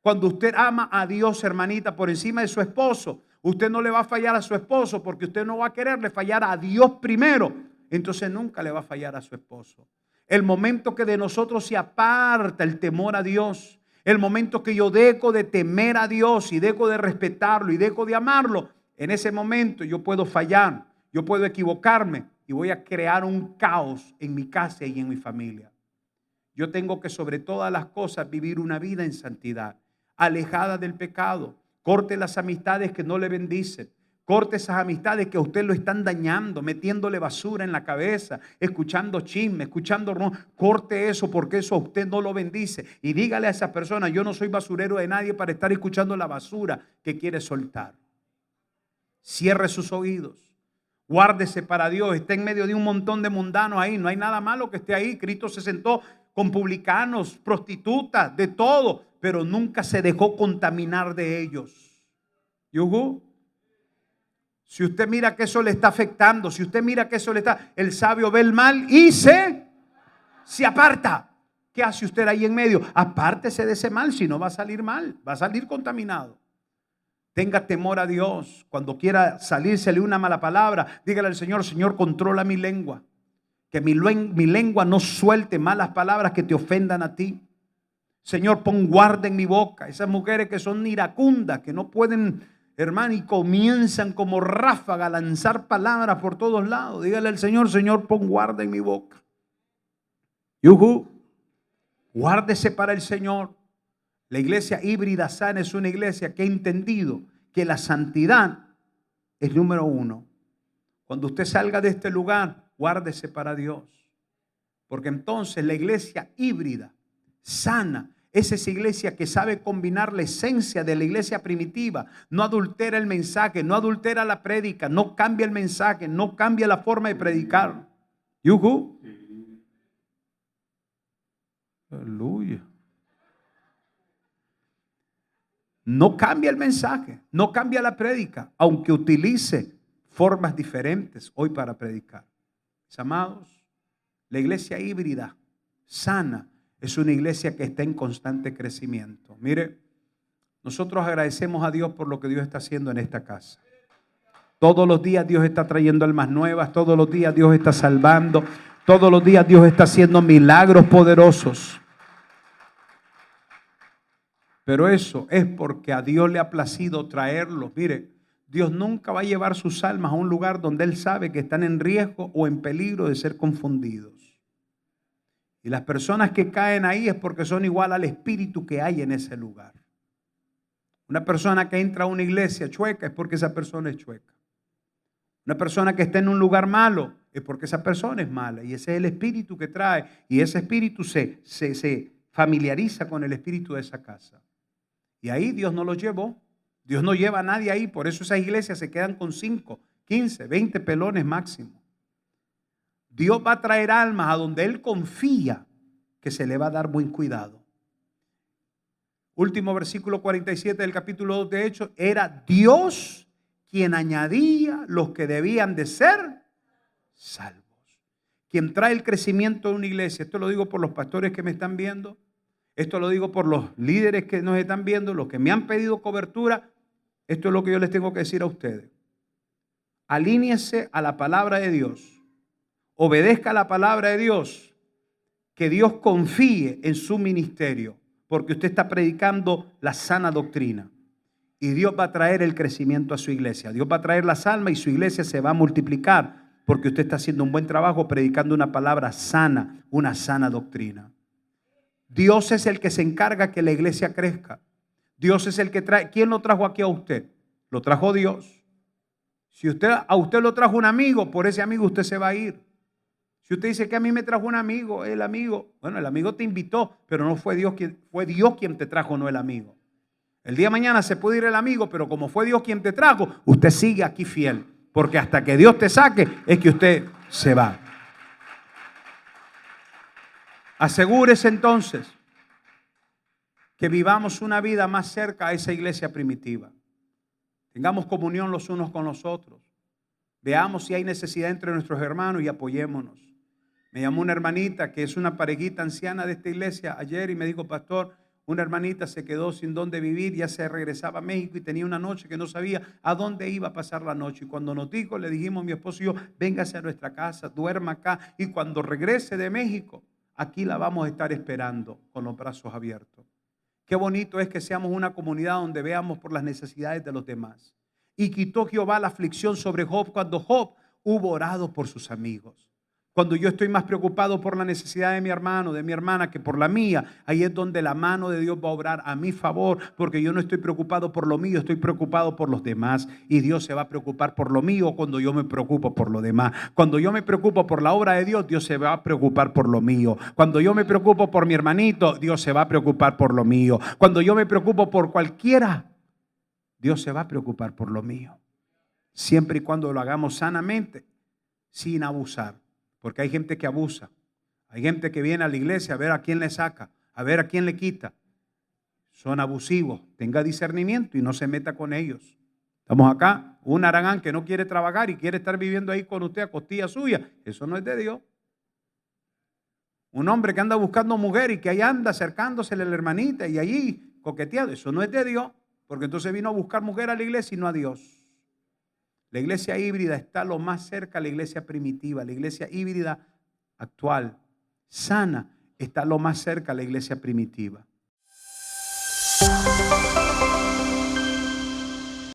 Cuando usted ama a Dios, hermanita, por encima de su esposo, usted no le va a fallar a su esposo porque usted no va a quererle fallar a Dios primero. Entonces nunca le va a fallar a su esposo. El momento que de nosotros se aparta el temor a Dios, el momento que yo dejo de temer a Dios y dejo de respetarlo y dejo de amarlo, en ese momento yo puedo fallar. Yo puedo equivocarme y voy a crear un caos en mi casa y en mi familia. Yo tengo que sobre todas las cosas vivir una vida en santidad, alejada del pecado. Corte las amistades que no le bendicen. Corte esas amistades que a usted lo están dañando, metiéndole basura en la cabeza, escuchando chisme, escuchando rumor. Corte eso porque eso a usted no lo bendice. Y dígale a esa persona, yo no soy basurero de nadie para estar escuchando la basura que quiere soltar. Cierre sus oídos. Guárdese para Dios. Está en medio de un montón de mundanos ahí. No hay nada malo que esté ahí. Cristo se sentó con publicanos, prostitutas, de todo. pero nunca se dejó contaminar de ellos. ¿Yuhu? Si usted mira que eso le está afectando, si usted mira que eso le está, el sabio ve el mal y se aparta. ¿Qué hace usted ahí en medio? Apártese de ese mal, si no va a salir mal, va a salir contaminado. Tenga temor a Dios. Cuando quiera salírsele una mala palabra, dígale al Señor: Señor, controla mi lengua. Que mi lengua no suelte malas palabras que te ofendan a ti. Señor, pon guarda en mi boca. Esas mujeres que son iracundas, que no pueden, hermano, y comienzan como ráfaga a lanzar palabras por todos lados. Dígale al Señor: Señor, pon guarda en mi boca. Yuhu. Guárdese para el Señor. La iglesia híbrida sana es una iglesia que ha entendido que la santidad es número uno. Cuando usted salga de este lugar, guárdese para Dios. Porque entonces la iglesia híbrida, sana, es esa iglesia que sabe combinar la esencia de la iglesia primitiva. No adultera el mensaje, no adultera la prédica, no cambia el mensaje, no cambia la forma de predicar. ¿Yuhu? Aleluya. No cambia el mensaje, no cambia la prédica, aunque utilice formas diferentes hoy para predicar. Mis amados, la iglesia híbrida, sana, es una iglesia que está en constante crecimiento. Mire, nosotros agradecemos a Dios por lo que Dios está haciendo en esta casa. Todos los días Dios está trayendo almas nuevas, todos los días Dios está salvando, todos los días Dios está haciendo milagros poderosos. Pero eso es porque a Dios le ha placido traerlos. Mire, Dios nunca va a llevar sus almas a un lugar donde Él sabe que están en riesgo o en peligro de ser confundidos. Y las personas que caen ahí es porque son igual al espíritu que hay en ese lugar. Una persona que entra a una iglesia chueca es porque esa persona es chueca. Una persona que está en un lugar malo es porque esa persona es mala. Y ese es el espíritu que trae. Y ese espíritu se familiariza con el espíritu de esa casa. Y ahí Dios no los llevó. Dios no lleva a nadie ahí. Por eso esas iglesias se quedan con 5, 15, 20 pelones máximo. Dios va a traer almas a donde Él confía que se le va a dar buen cuidado. Último versículo 47 del capítulo 2 de Hechos. Era Dios quien añadía los que debían de ser salvos. Quien trae el crecimiento de una iglesia. Esto lo digo por los pastores que me están viendo. Esto lo digo por los líderes que nos están viendo, los que me han pedido cobertura. Esto es lo que yo les tengo que decir a ustedes. Alíñese a la palabra de Dios. Obedezca a la palabra de Dios. Que Dios confíe en su ministerio. Porque usted está predicando la sana doctrina. Y Dios va a traer el crecimiento a su iglesia. Dios va a traer las almas y su iglesia se va a multiplicar. Porque usted está haciendo un buen trabajo predicando una palabra sana, una sana doctrina. Dios es el que se encarga que la iglesia crezca. Dios es el que trae. ¿Quién lo trajo aquí a usted? Lo trajo Dios. Si a usted lo trajo un amigo, por ese amigo usted se va a ir. Si usted dice que a mí me trajo un amigo, el amigo, bueno, el amigo te invitó, pero no fue Dios quien te trajo, no el amigo. El día de mañana se puede ir el amigo, pero como fue Dios quien te trajo, usted sigue aquí fiel. Porque hasta que Dios te saque es que usted se va. Asegúrese entonces que vivamos una vida más cerca a esa iglesia primitiva. Tengamos comunión los unos con los otros. Veamos si hay necesidad entre nuestros hermanos y apoyémonos. Me llamó una hermanita que es una parejita anciana de esta iglesia ayer y me dijo: pastor, una hermanita se quedó sin dónde vivir, ya se regresaba a México y tenía una noche que no sabía a dónde iba a pasar la noche. Y cuando nos dijo, le dijimos mi esposo y yo: véngase a nuestra casa, duerma acá y cuando regrese de México, aquí la vamos a estar esperando con los brazos abiertos. Qué bonito es que seamos una comunidad donde veamos por las necesidades de los demás. Y quitó Jehová la aflicción sobre Job cuando Job hubo orado por sus amigos. Cuando yo estoy más preocupado por la necesidad de mi hermano, de mi hermana, que por la mía, ahí es donde la mano de Dios va a obrar a mi favor, porque yo no estoy preocupado por lo mío, estoy preocupado por los demás. Y Dios se va a preocupar por lo mío cuando yo me preocupo por lo demás. Cuando yo me preocupo por la obra de Dios, Dios se va a preocupar por lo mío. Cuando yo me preocupo por mi hermanito, Dios se va a preocupar por lo mío. Cuando yo me preocupo por cualquiera, Dios se va a preocupar por lo mío. Siempre y cuando lo hagamos sanamente, sin abusar. Porque hay gente que abusa. Hay gente que viene a la iglesia a ver a quién le saca, a ver a quién le quita. son abusivos. Tenga discernimiento y no se meta con ellos. Estamos acá, un aragán que no quiere trabajar y quiere estar viviendo ahí con usted a costilla suya. Eso no es de Dios. Un hombre que anda buscando mujer y que ahí anda acercándosele a la hermanita y allí coqueteando. Eso no es de Dios, porque entonces vino a buscar mujer a la iglesia y no a Dios. La iglesia híbrida está lo más cerca a la iglesia primitiva. La iglesia híbrida actual, sana, está lo más cerca a la iglesia primitiva.